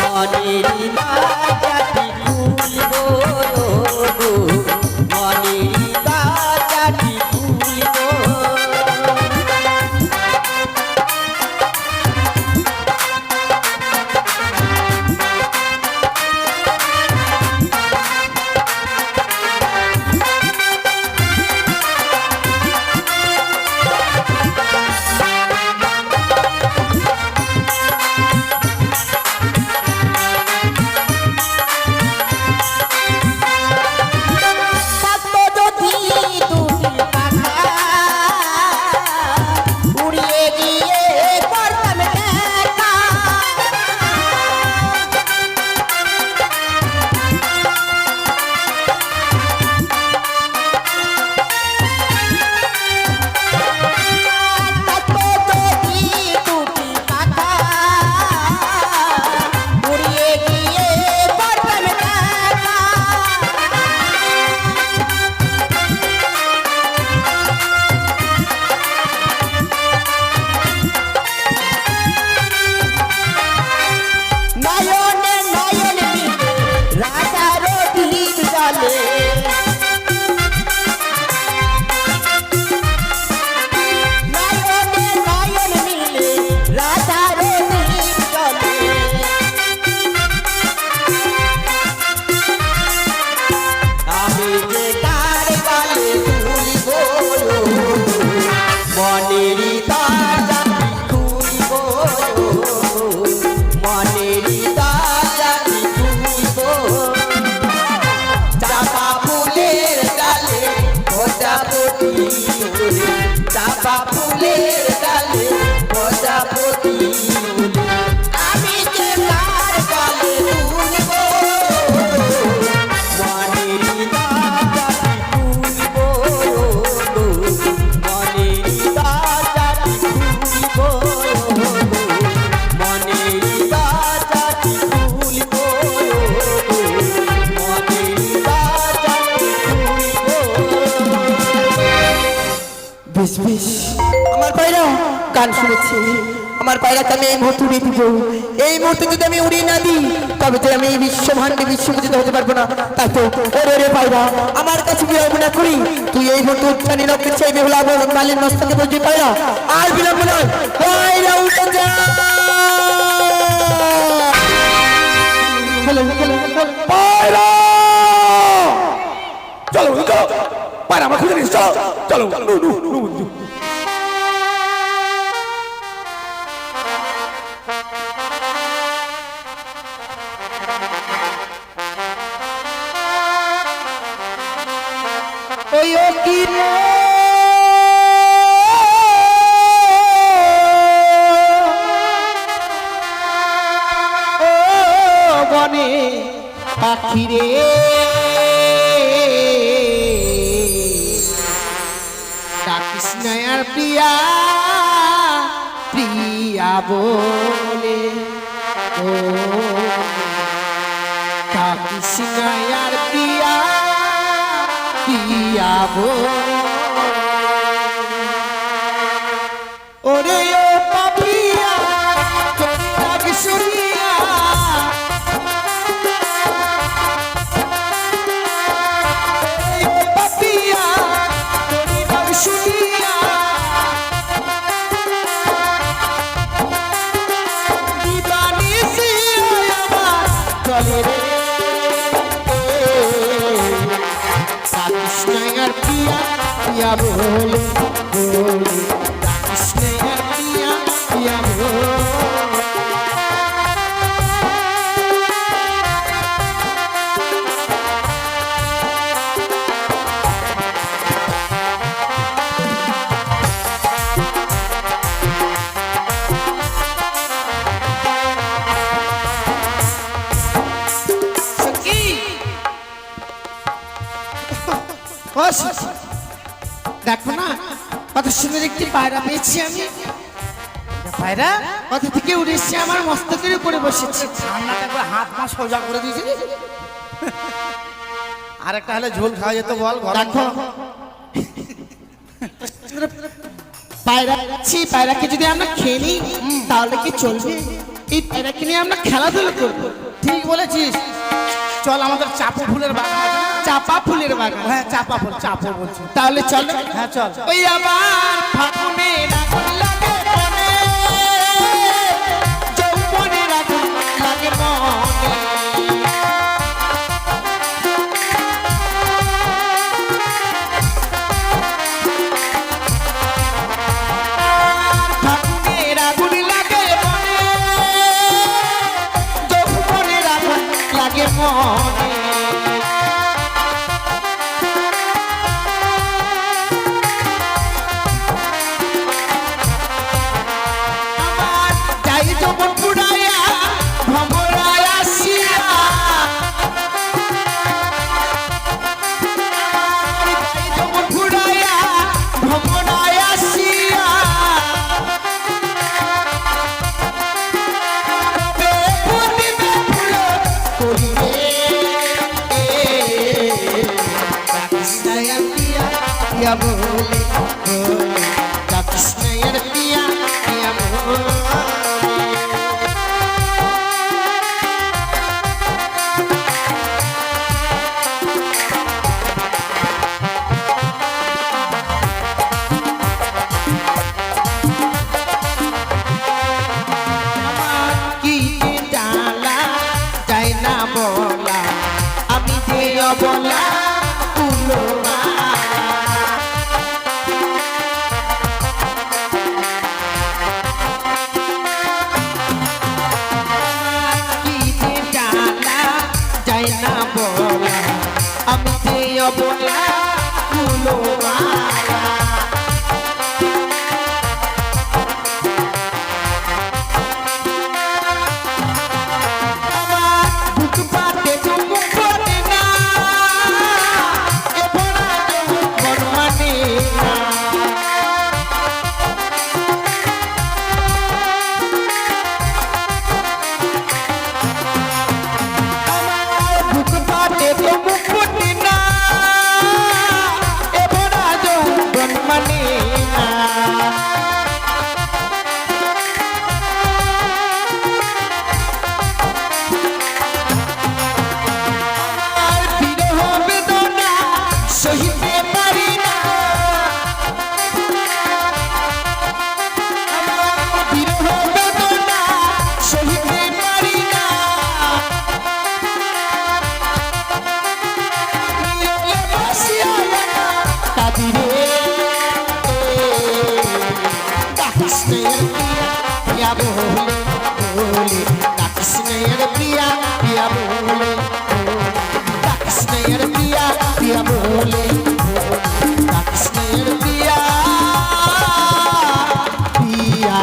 মনেরই দাজাটি খুলব, মনেরই দাজাটি খুলব। ডালে নয়নে নয়ন মিলে রাধার দীপ জ্বলে আমি যে তার গালে তুলিব মনেরই তাজা তুলিব মনেরই তাজা তুলিব চাপা ফুলের ডালে প্রজাপতি ওরে চাপা ফুলের ডালে প্রজাপতি ওরে আমি যে তার গালে তুলিব মনেরই তাজা তুলিব মনেরই তাজা তুলিব মনেরই তাজা তুলিব মনেরই তাজা তুলিব। বেশ বেশ আমার পায়রা গান শুনেছি আমার পায়রাকে আমি এই মুহূর্তে উড়িয়ে দিব এই মুহূর্তে যদি আমি উড়িয়ে না দিই তবে তো আমি এই বিশ্বভাণ্ডে বিশ্বপূজিত হতে পারবো না তাই তো ওরে রে পায়রা আমার কাছে বিলম্ব না করি তুই এই মুহূর্তে উচ্চানি রক্ষে চাইবে হলো আমার মালির মস্তকে বলছি পায়রা আর বিলম্ব নয় পায়রা উঠে যা পায়রা চলো চলো পায়রা আমরা খুঁজে নিচ্ছি চলো চলো ওই ও কি রে ও বনে পাখি রে ডাকিস নয়ার প্রিয়া প্রিয়া বলে ও ডাকিস নয়ার প্রিয়া প্রিয়া বলে ওরে ও পাপিয়া তোর ডাক শুনিয়া ও পাপিয়া তোর ডাক শুনিয়া দিবানিসি আমার চলে রে কৃষ্ণার প্রিয়া প্রিয়া বলে কৃষ্ণার প্রিয়া প্রিয়া বলে দেখো না কত সুন্দর একটি পায়রা পেয়েছি আমি পায়রা কত থেকে উড়ে এসছে আমার মস্তকের উপরে বসেছে ঠান্ডাটা একবার হাত মা সোজা করে দিয়েছে আর একটা হলে ঝোল খাওয়া যেত বল ঘরে দেখো পায়রা সেই পায়রাকে যদি আমরা খেয়ে নিই তাহলে কি চলবে এই পায়রাকে নিয়ে আমরা খেলাধুলা করবো ঠিক বলেছিস চল আমাদের চাপা ফুলের বাগান আছে না? চাপা ফুলের বাগান হ্যাঁ চাপা ফুল চাপা বলছি তাহলে চল হ্যাঁ চল ওই আবার ফাগুনের আগুন লাগে মনে যৌবনের আগুন লাগে মনে ফাগুনের আগুন লাগে মনে যৌবনের আগুন লাগে মনে বলে কৃষ্ণের প্রিয়া প্রিয়া বলে প্রিয়া বলে কৃষ্ণের প্রিয়া প্রিয়া বলে কৃষ্ণের প্রিয়া প্রিয়া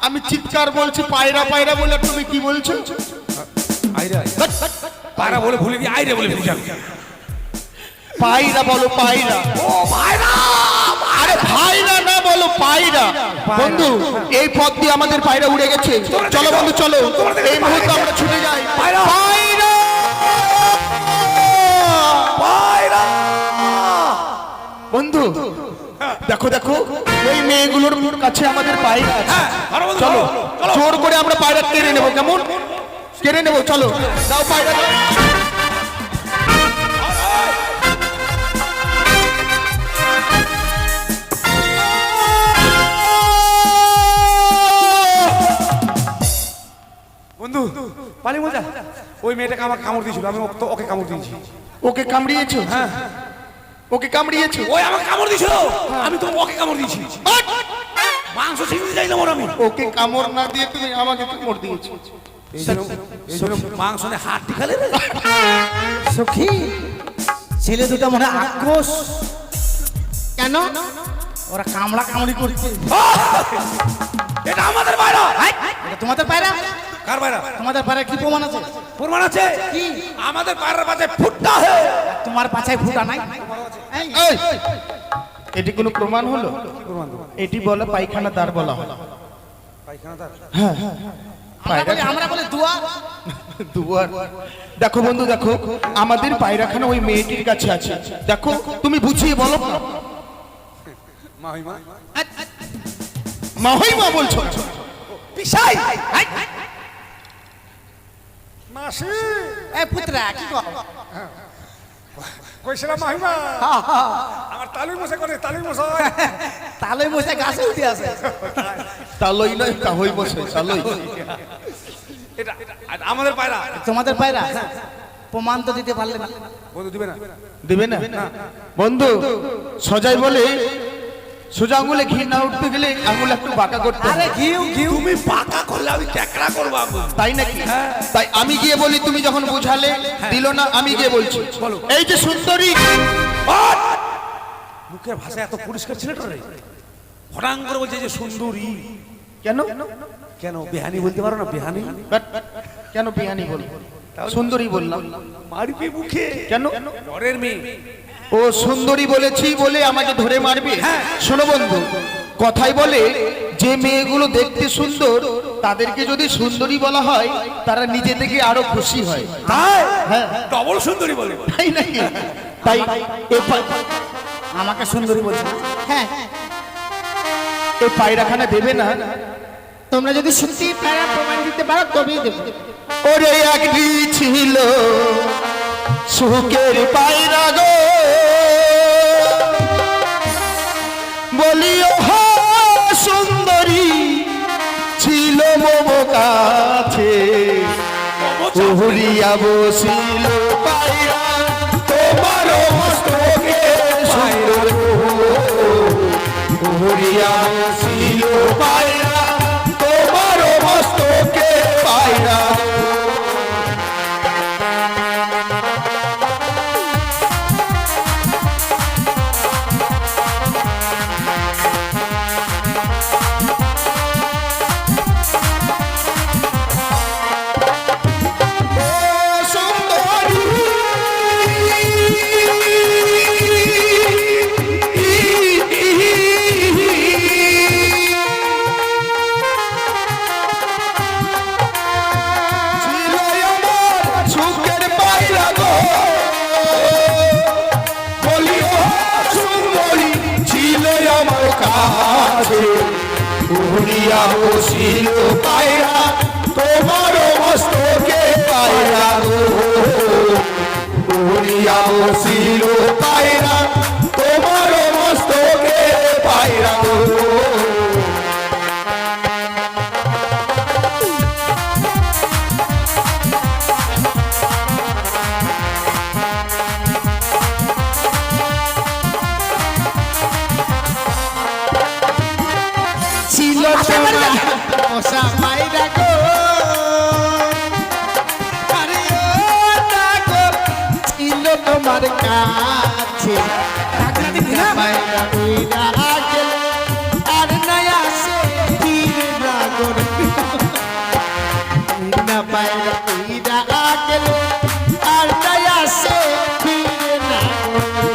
আমি চিৎকার বলছি পায়রা পায়রা বলে তুমি কি বলছো? পায়রা বলে ভুলে গিয়ে আইরে বলে ভুলে যাবে। পায়রা বলো পায়রা। ও পায়রা, আরে ভাইরা না বলো পায়রা। বন্ধু এই পথ দিয়ে আমাদের পায়রা উড়ে গেছে। চলো বন্ধু চলো, এই মুহূর্তে আমরা ছুটে যাই। পায়রা। পায়রা পায়রা। বন্ধু দেখো দেখো ওই মেয়েগুলোর কাছে আমাদের পায়রা আছে। হ্যাঁ, ধরো বন্ধু, চলো ধরো, চলো। জোর করে আমরা পায়রা কেড়ে নেবো, কেমন কেড়ে নেবো? চলো দাও পায়রা দাও। বন্ধু পালি মজা, ওই মেয়েটাকে আমাকে কামড় দিয়েছিল, আমি ওকে কামড় দিয়েছি। ওকে কামড়িয়েছো? হ্যাঁ ওকে কামড়িয়েছো? ওই আমাকে কামড় দিয়েছিল, আমি তো ওকে কামড় দিয়েছি। মাংস ছিঁড়তে চাইলাম ওর আমি। ওকে কামড় না দিয়ে তুমি আমাকে কামড় দিয়েছো। এই জন্য মাংস নিয়ে হাড্ডি খালে রে। সখী ছেলে দুটো মনে হয় আক্রোশ, কেন? ওরা কামড়া কামড়ি করছে। এটা আমাদের পায়রা। এটা তোমাদের পায়রা? কার পায়রা? তোমাদের পায়রা কি প্রমাণ আছে? প্রমাণ আছে কি? আমাদের পায়রার পাশে ফুটটা হে। তোমার পাছায় ফুটা নাই? এই, এই, এটি কোনো প্রমাণ হলো? এটি বলে পায়খানা দ্বার বলা হয়। হ্যাঁ আমরা বলি দুয়া। দুয়ার। দেখো বন্ধু দেখো, আমাদের পায়রাখানা ওই মেয়েটির কাছে আছে। দেখো তুমি বুঝিয়ে বলো না। মাহিমা বলছো না? পিসাই মাসি এই পুত্রা কি কর? কইছিলাম মাহিমা আমার তালুই মশাই করে তালুই মশাই তালই বসে গাছে উঠে আছে। তালই নয় তাহই বসে তালই। এটা আমাদের পায়রা। তোমাদের পায়রা? প্রমাণ তো দিতে পারলে না। বন্ধু দিবে না? দেবে না বন্ধু? সজাই বলে সোজা আঙুলে ঘি না উঠতে গেলে আঙুল একটু বাঁকা করতে হয়। আরে ঘিউ ঘিউ তুমি পাকা করলে আমি ট্যাকরা করবো আঙুল। তাই নাকি? তাই আমি গিয়ে বলি, তুমি যখন বুঝালে দিল না, আমি গিয়ে বলছি এই যে সুন্দরী। মুখের ভাষা এত পরিষ্কার ছেলেটা রে, হঠাৎ করে বলছে যে সুন্দরী। কেন কেন বেহানি বলতে পারো না? বেহানি কেন বিহানি বল? সুন্দরী বললাম। মারবে মুখে। কেন? ঘরের মেয়ে। ও সুন্দরী বলেছি বলে আমাকে ধরে মারবে? শোনো বন্ধু, কথাই বলে যে মেয়েগুলো দেখতে সুন্দর তাদেরকে যদি সুন্দরী বলা হয় তারা নিজে থেকে আরো খুশি হয়। তাই? হ্যাঁ ডবল সুন্দরী বলে। তাই নাকি? তাই আমাকে সুন্দরী বলছে। হ্যাঁ এই পায়রাখানা দেবে না? তোমরা যদি সত্যি পায়রা প্রমাণ দিতে পারো তবেই দেবো। ওরে একটি ছিল সুখের পায়রা গো, বলিও সুন্দরী ছিল মম কাছে, উহরিয়া বসিল পায়রা তোমার মস্তকে সুন্দর, উহরিয়া বসিল পায়রা তোমার মস্তকে পায়রা। উড়িয়া বসিল পায়রা তোমার মস্তকে পায়রা গো, উড়িয়া বসিল পায়রা তোমার মস্তকে পায়রা গো। কাছে পায়রা উইরা গেলে আর নাই আসে ফিরে না গর না পায়রা উইরা গেলে আর নাই আসে ফিরে না গর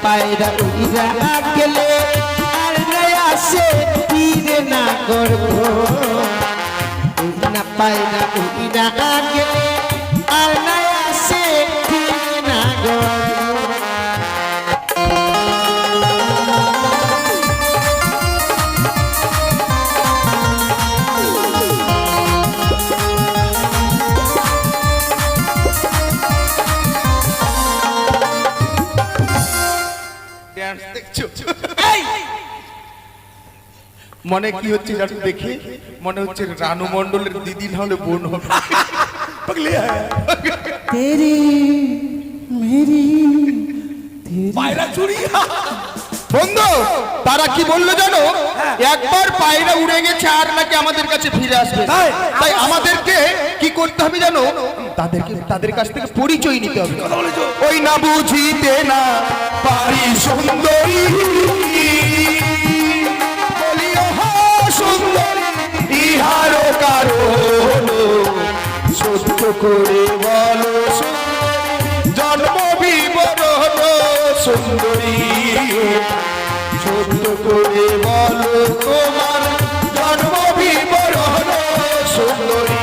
পায়রা উইরা গেলে আর নাই আসে ফিরে না করব না পায়রা উইরা গেলে আর নাই আসে ফিরে না করব দেখছো মনে কি হচ্ছে জানো দেখি মনে হচ্ছে রানু মণ্ডলের দিদি না হলে বোন হবে তেরি মেরি পায়রা চুরি বন্ধু তারা কি বললো জানো একবার পায়রা উড়ে গেছে আর নাকি আমাদের কাছে ফিরে আসবে তাই আমাদেরকে কি করতে হবে জানো তাদের কাছ থেকে পরিচয় নিতে হবে ওই না বুঝিতে না পারি সুন্দরী বলিও হো সুন্দরী ইহারও কারণ সত্য করে বলো জন্ম বিবরণ সুন্দরী সত্য করে বলো তোমার জন্ম বিবরণ সুন্দরী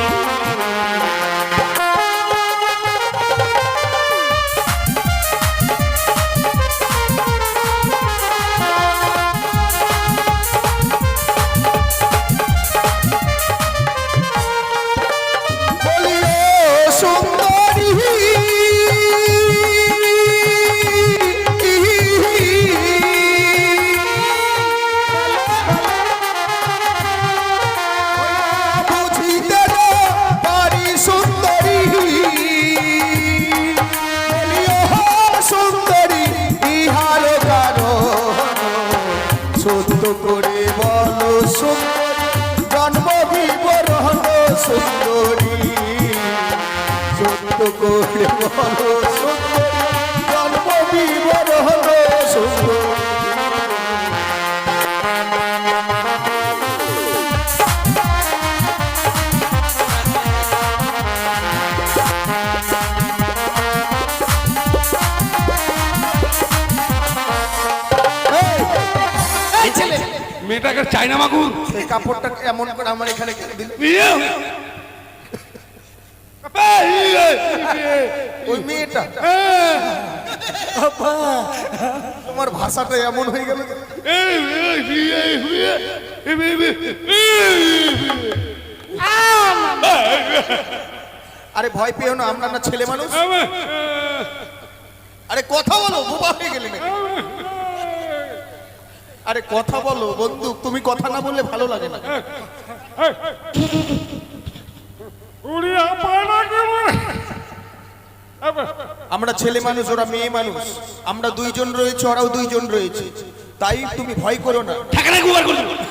সত্য করে বলো সুন্দরী জন্ম বিবরণ সুন্দরী সত্য করে বলো সুন্দরী জন্ম বিবরণ সুন্দরী মেয়েটাকে চাইনা মাগুর এই কাপড়টা এমন করে আমার এখানে কেন দিল ওই মেয়েটা তোমার ভাষাটা এমন হয়ে গেল আরে ভয় পেও না আমরা না ছেলে মানুষ আরে কথা বলো বোবা হয়ে গেলে নাকি আরে কথা বলো বন্ধু তুমি কথা না বললে ভালো লাগে না আমরা ছেলে মানুষ ওরা মেয়ে মানুষ আমরা দুইজন রয়েছে ওরাও দুইজন রয়েছে তাই তুমি ভয় করো না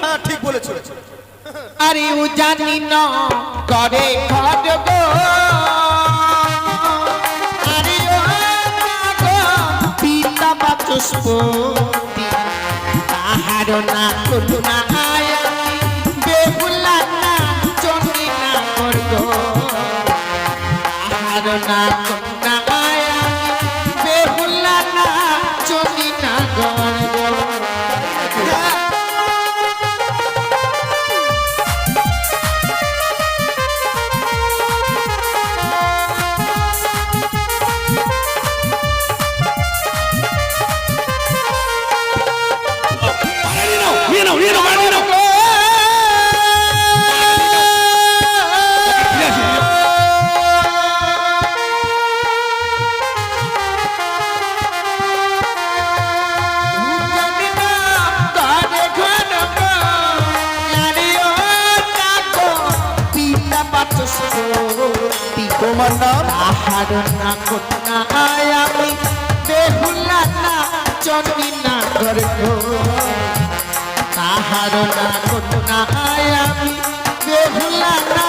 হ্যাঁ ঠিক বলেছো আরে ও জানি না করে খড়গ আরে ও গো পিতা বাচস্পতি তাহার না করুণা আয়া বেহুলা না চন্ডী না করগ তাহার না করুণা আয়া বেহুলা না চন্ডী না করগ তোমার নাম? তাহার না কোথায় আমি বেহুলা না চন্ডী না গো, তাহার না কোথায় আমি বেহুলা না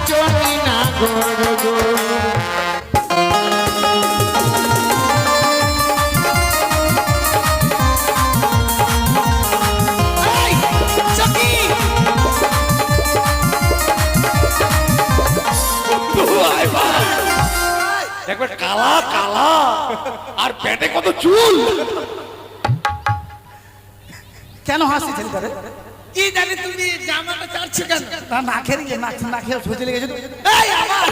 চন্ডী না গো। একবার কালা কালা আর পেটে কত চুল। কেন হাসি ছেলে করে? কি জানি তুমি জামাটা চাচ্ছ কেন? নাকের ইয়ে নাকে ছুঁতে লেগেছে তো। এই আমার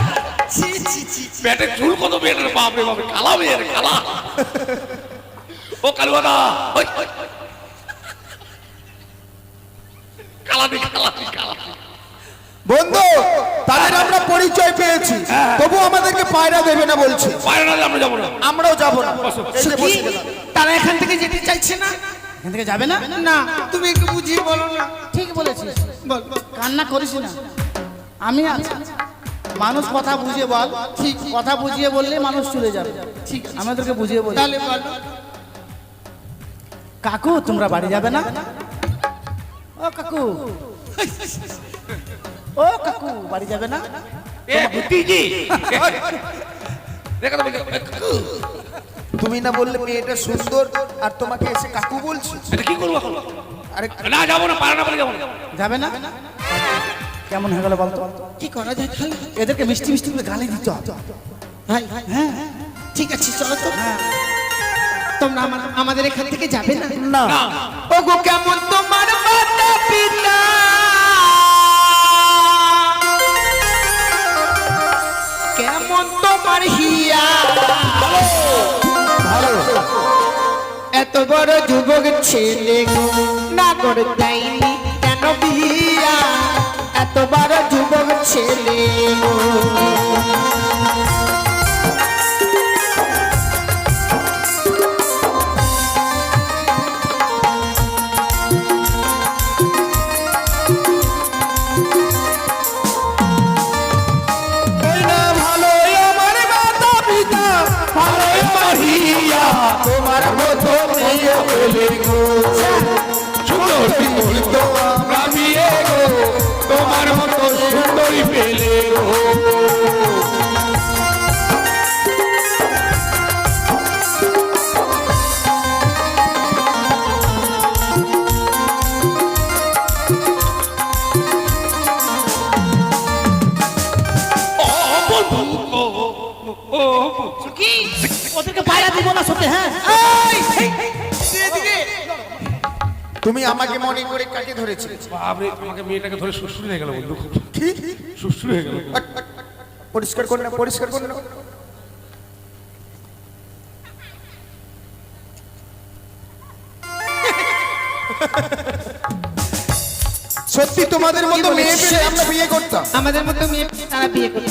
ছি ছি ছি ছি। পেটে চুল কত মেয়েটার, বাপরে বাপরে, কালা মেয়ের কালা। ও কালুয়াদা, ওই ওই। কালা দি কালা দি কালা। বন্ধু, তাদের আমরা পরিচয় পেয়েছি, তবু আমাদেরকে পায়রা দেবে না বলছে। বাইরে না আমরা যাবো না। আমরাও যাবো না। এই যে কি? বসে গেলাম। তারা এখান থেকে যেতে চাইছে না? এখান থেকে যাবে না? না, তুমি একটু বুঝিয়ে বলো না। ঠিক বলেছিস, বল। কান্না করিস না, আমি আছি। মানুষ কথা বুঝিয়ে বল, ঠিক কথা বুঝিয়ে বললে মানুষ চলে যাবে। ঠিক আছে। আমাদেরকে বুঝিয়ে বল। তাহলে বলো। কাকু তোমরা বাড়ি যাবে না? ও কাকু, ও কাকু বাড়ি যাবে না? এ ভতিজি। দেখো তো তুমি না বললে মেয়েটা সুন্দর, আর তোমাকে এসে কাকু বলছি? এটা কি করবো এখন? আরে না যাবো না, পারে না বলে যাবো না। যাবে না? কেমন হয়ে গেল বলতো? কি করা যায় তাহলে? এদেরকে মিষ্টি মিষ্টি করে গালি দিতে হবে। ভাই হ্যাঁ ঠিক আছে, চলো তো। তোমরা আমাদের এখান থেকে যাবে না? না, ওগো কেমন তোমার মাতা পিতা, কেমন তোমার হিয়া, ভালো। এত বড় যুবক ছেলে গো না করে দেয়নি কেন বিয়া, এত বড় যুবক ছেলে গো। ওই না ভালো আমার মাতা পিতা, ভালো আমার হিয়া, তোমার মতো মেয়ে পেলে গো। সুন্দরী বলতো আমরা বিয়ে গো, তোমার মতো সুন্দরী পেলে গো। ও বন্ধু, ও ও কি ওদেরকে পায়রা দিব না সত্যি? হ্যাঁ তুমি আমাকে মনে করে কাকে ধরেছিলে? বাপরে, আমাকে মেয়েটাকে ধরে সুশ্রী হয়ে গেল বন্ধু, খুব কি? সুশ্রী হয়ে গেল। পরিষ্কার করে না, পরিষ্কার করে না। সত্যি তোমাদের মতো মেয়ে পেলে আমরা বিয়ে করতাম। আমাদের মতো মেয়ে তারা বিয়ে করবে।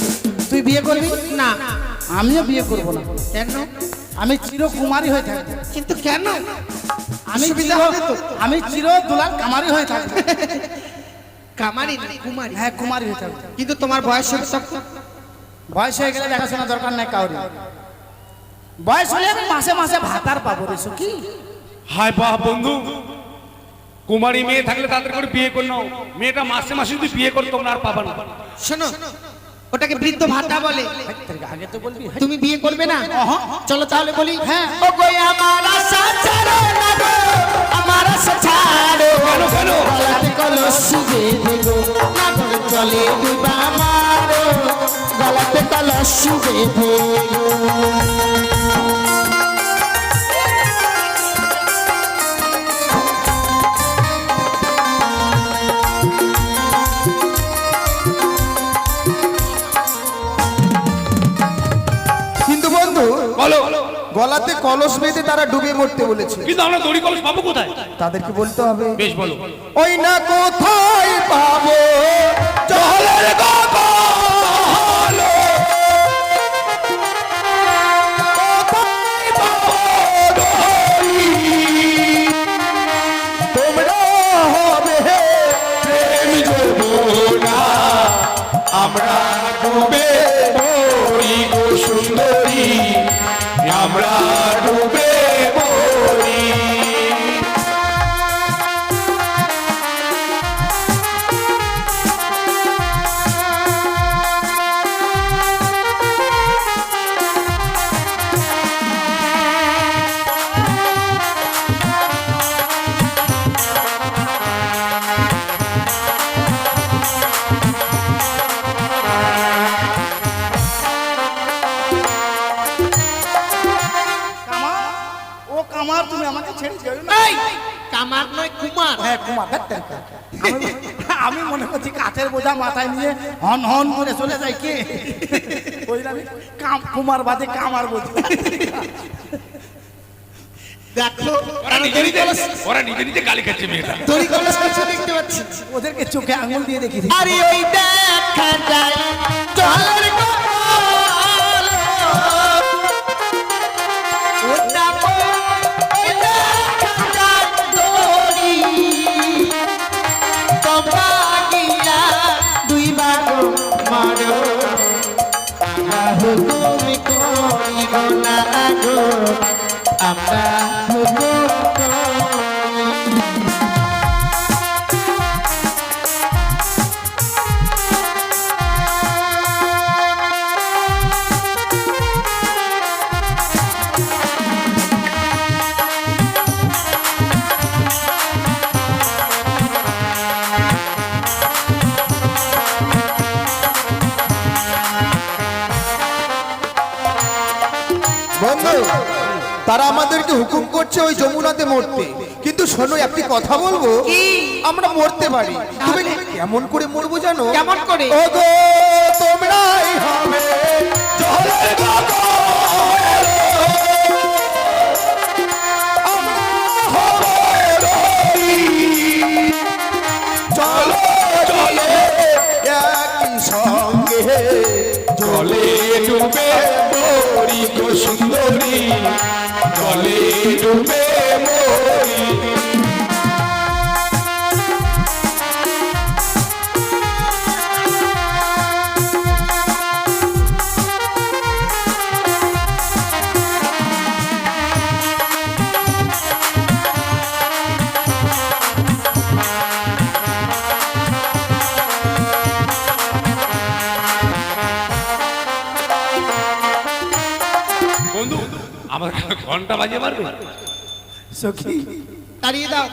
তুই বিয়ে করবি? না। আমিও বিয়ে করব না। কেন? আমি চিরকুমারী হয়ে থাকবো। কিন্তু কেন? আমি অসুবিধা চির হবে তো? আমি চির দুলাল কামারি হয়ে থাকবো। কামারি না, কুমারী। হ্যাঁ কুমারী হয়ে থাকবো। কিন্তু তোমার বয়স হবে তখন। বয়স হয়ে গেলে দেখাশোনা দরকার নাই কাউরি। বয়স হলে আমি মাসে মাসে ভাতার পাবো রে কি? হায় বাহ বন্ধু, কুমারী মেয়ে থাকলে তাদের করে বিয়ে করে নাও। মেয়েটা মাসে মাসে যদি বিয়ে করে তোমরা আর পাবা না। শোনো, ওটাকে বৃদ্ধ ভাতা বলে। আগে তো বলবি। তুমি বিয়ে করবে না? চলো তাহলে বলি। হ্যাঁ ওগো আমার আশা ছাড়ো না গো, আমার আশা ছাড়ো। কেন কেন? গলাতে কলসি বেঁধে গো, না করে চলে ডুবা মারো, গলাতে কলসি বেঁধে গো। কিন্তু বন্ধু, বলো। গলাতে কলস বেঁধে তারা ডুবে মরতে বলেছে। কিন্তু আমরা দড়ি কলস পাবো কোথায়? তাদেরকে বলতে হবে। বেশ বলো। ওই না কোথায় পাবো জলের গগল, কোথায় পাবো দড়ি? তোমরা হবে প্রেম যমুনা, আমরা ডুবে মরি আমরা ডুবে মরি। কামার, ও কামার, তুমি আমাকে ছেড়ে যাও না। কামার নয় কুমার। হ্যাঁ কুমার, আমি মনে করছি কাঠের বোঝা মাথায় নিয়ে হন হন করে চলে যায় কে বুঝলাম, কুমার বাদে কামার বোঝা। দেখো ওরা নিজে নিজে গালি খাচ্ছে মেয়েটা। দড়ি কলস কিছু দেখতে পাচ্ছি। ওদেরকে চোখে আঙুল দিয়ে দেখি আরে ওই দেখা যায় জলের কল, ওটা ওই দেখা যায় দড়ি, তোমরা গিয়া দুই বাগো মারো, আমরা হুকুম করিব না গো, আমরা হুকুম করি। বন্ধু, তারা আমাদেরকে হুকুম করছে ওই যমুনাতে মরতে, কিন্তু শোনো একটি কথা বলবো, আমরা মরতে পারি, তবে কেমন করে মরবো জানো? কেমন করে? ও গো তোমরাই হবে জলের গগন, আমরা হবো নদী। চলো চলো একই সঙ্গে জলে ডুবে মরি গো সুন্দরী, জলে ডুবে মরি। বন্ধু আমার ঘন্টা বাজিয়ে পারবে? সখী, তাড়িয়ে দাও।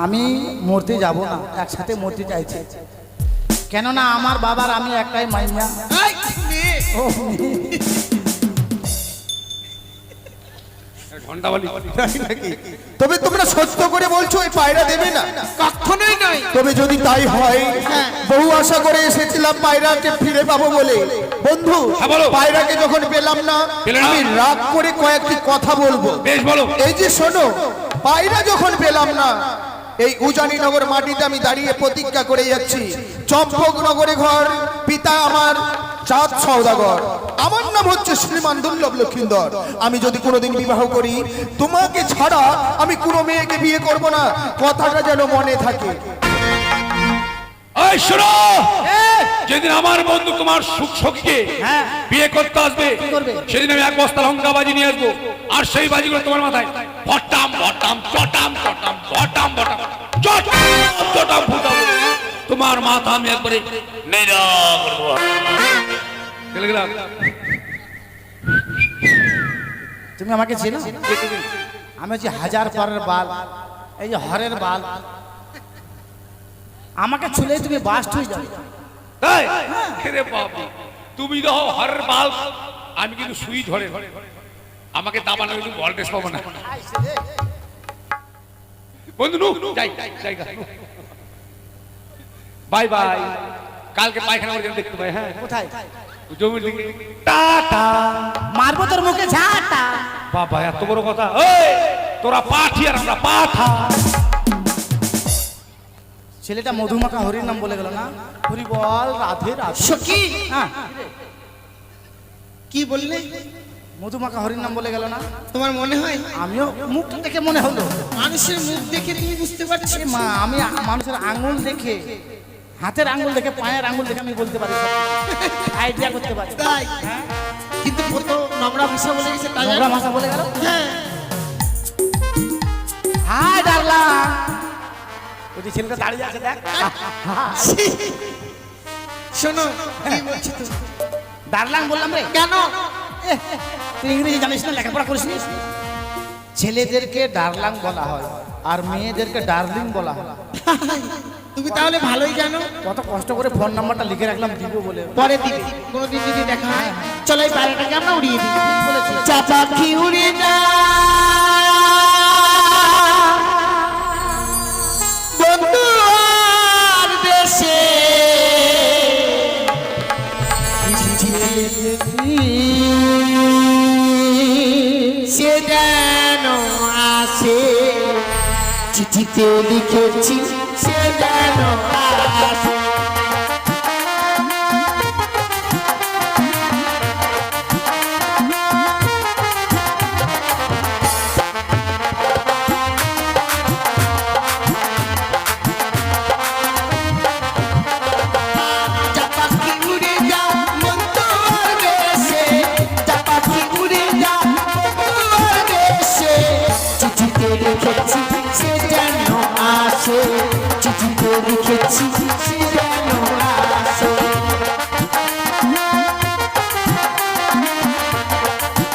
আমি মরতে যাব না, একসাথে মরতে চাইছি, কেননা আমার বাবার আমি একটাই মাইয়া। এই, মেয়ে। ও, ঘন্টা বলি তবে তোমরা সত্য করে বলছো এই পায়রা দেবে না? কখনোই নয়। তবে যদি তাই হয়, হ্যাঁ। বহু আশা করে এসেছিলাম পায়রাকে ফিরে পাবো বলে। বন্ধু, হ্যাঁ, বলো। পায়রাকে যখন পেলাম না, পেলে না? আমি রাগ করে কয়েকটি কথা বলবো। বেশ বলো। এই যে শোনো, পায়রা যখন পেলাম না, এই উজানিনগর মাটিতে আমি দাঁড়িয়ে প্রতিজ্ঞা করে যাচ্ছি, চম্পকনগরে ঘর, পিতা আমার চাঁদ সওদাগর, আমার নাম হচ্ছে শ্রীমান দুর্লভ লক্ষিন্দর। আমি যদি কোনোদিন বিবাহ করি, তোমাকে ছাড়া আমি কোনো মেয়েকে বিয়ে করব না, কথাটা যেন মনে থাকে। এই শোনো, যেদিন আমার বন্ধু তোমার সুখ সখীকে বিয়ে করতে আসবে, সেদিন আমি এক বস্তা লঙ্কা বাজি নিয়ে আসবো, আর সেই বাজিগুলো তোমার মাথায় ভটাম ভটাম চটাম চটাম ভটাম ভটাম চটাম চটাম ফুটাবো। তোমার মাথা আমি একবারে নেড়া করবো। চলে গেলাম। তুমি আমাকে চেনো? আমি হচ্ছে হাজার পারের বাল, এই যে হরের বাল, আমাকে ছুলে তুমি বাস্ট হয়ে যাবে। তাই? আরে বাবা, তুমি তো হর বাল, আমি কিন্তু সুই ঝরে, আমাকে দাবানো কিন্তু ভোল্টেজ পাবো না। বন্ধু নু যাই যাই, বাই বাই। কালকে পায়খানা করে দেখতে পাই। হ্যাঁ, কোথায়? জমির দিকে। টাটা। মারবো তোর মুখে ঝাঁটা। বাবা এত বড় কথা। এই তোরা পাঠি আর আমরা পাঠা। ছেলেটা মধুমাখা হরির নাম বলে গেল না? হরি বল রাধে রাধে। সখী, হ্যাঁ, কি বললে? মধুমাখা হরির নাম বলে গেল না? তোমার মনে হয়? আমিও মুখটা দেখে মনে হলো। মানুষের মুখ দেখে তুমি বুঝতে পারছো? মা, আমি মানুষের আঙ্গুল দেখে, হাতের আঙ্গুল দেখে, পায়ের আঙ্গুল দেখে আমি বলতে পারি, আইডিয়া করতে পারি। তাই? কিন্তু নোংরা ভাষা বলে গেছে তাই নোংরা ভাষা বলে গেল। হ্যাঁ হাই ডারলা, ওই যে ছেলেটা দাঁড়িয়ে আছে দেখ। শোনো কি বলছি তো ডারলাং বললাম রে। কেন তুই ইংরেজি জানিস না, লেখাপড়া করিস নি? ছেলেদেরকে ডার্লাং বলা হয় আর মেয়েদেরকে ডার্লিং বলা হয়। তুমি তাহলে ভালোই জানো, কত কষ্ট করে ফোন নাম্বারটা লিখে রাখলাম দিব বলে। পরে দিবে কোনোদিন যদি দেখা হয়। চলো এই পায়রাটাকে আমরা উড়িয়ে দিই। বলেছিস। যা পাখি উড়ে যা বন্ধু আর দেশে সে যেন আসে চিঠিতে লিখেছি সে যেন আসে চিঠিতে লিখেছি সে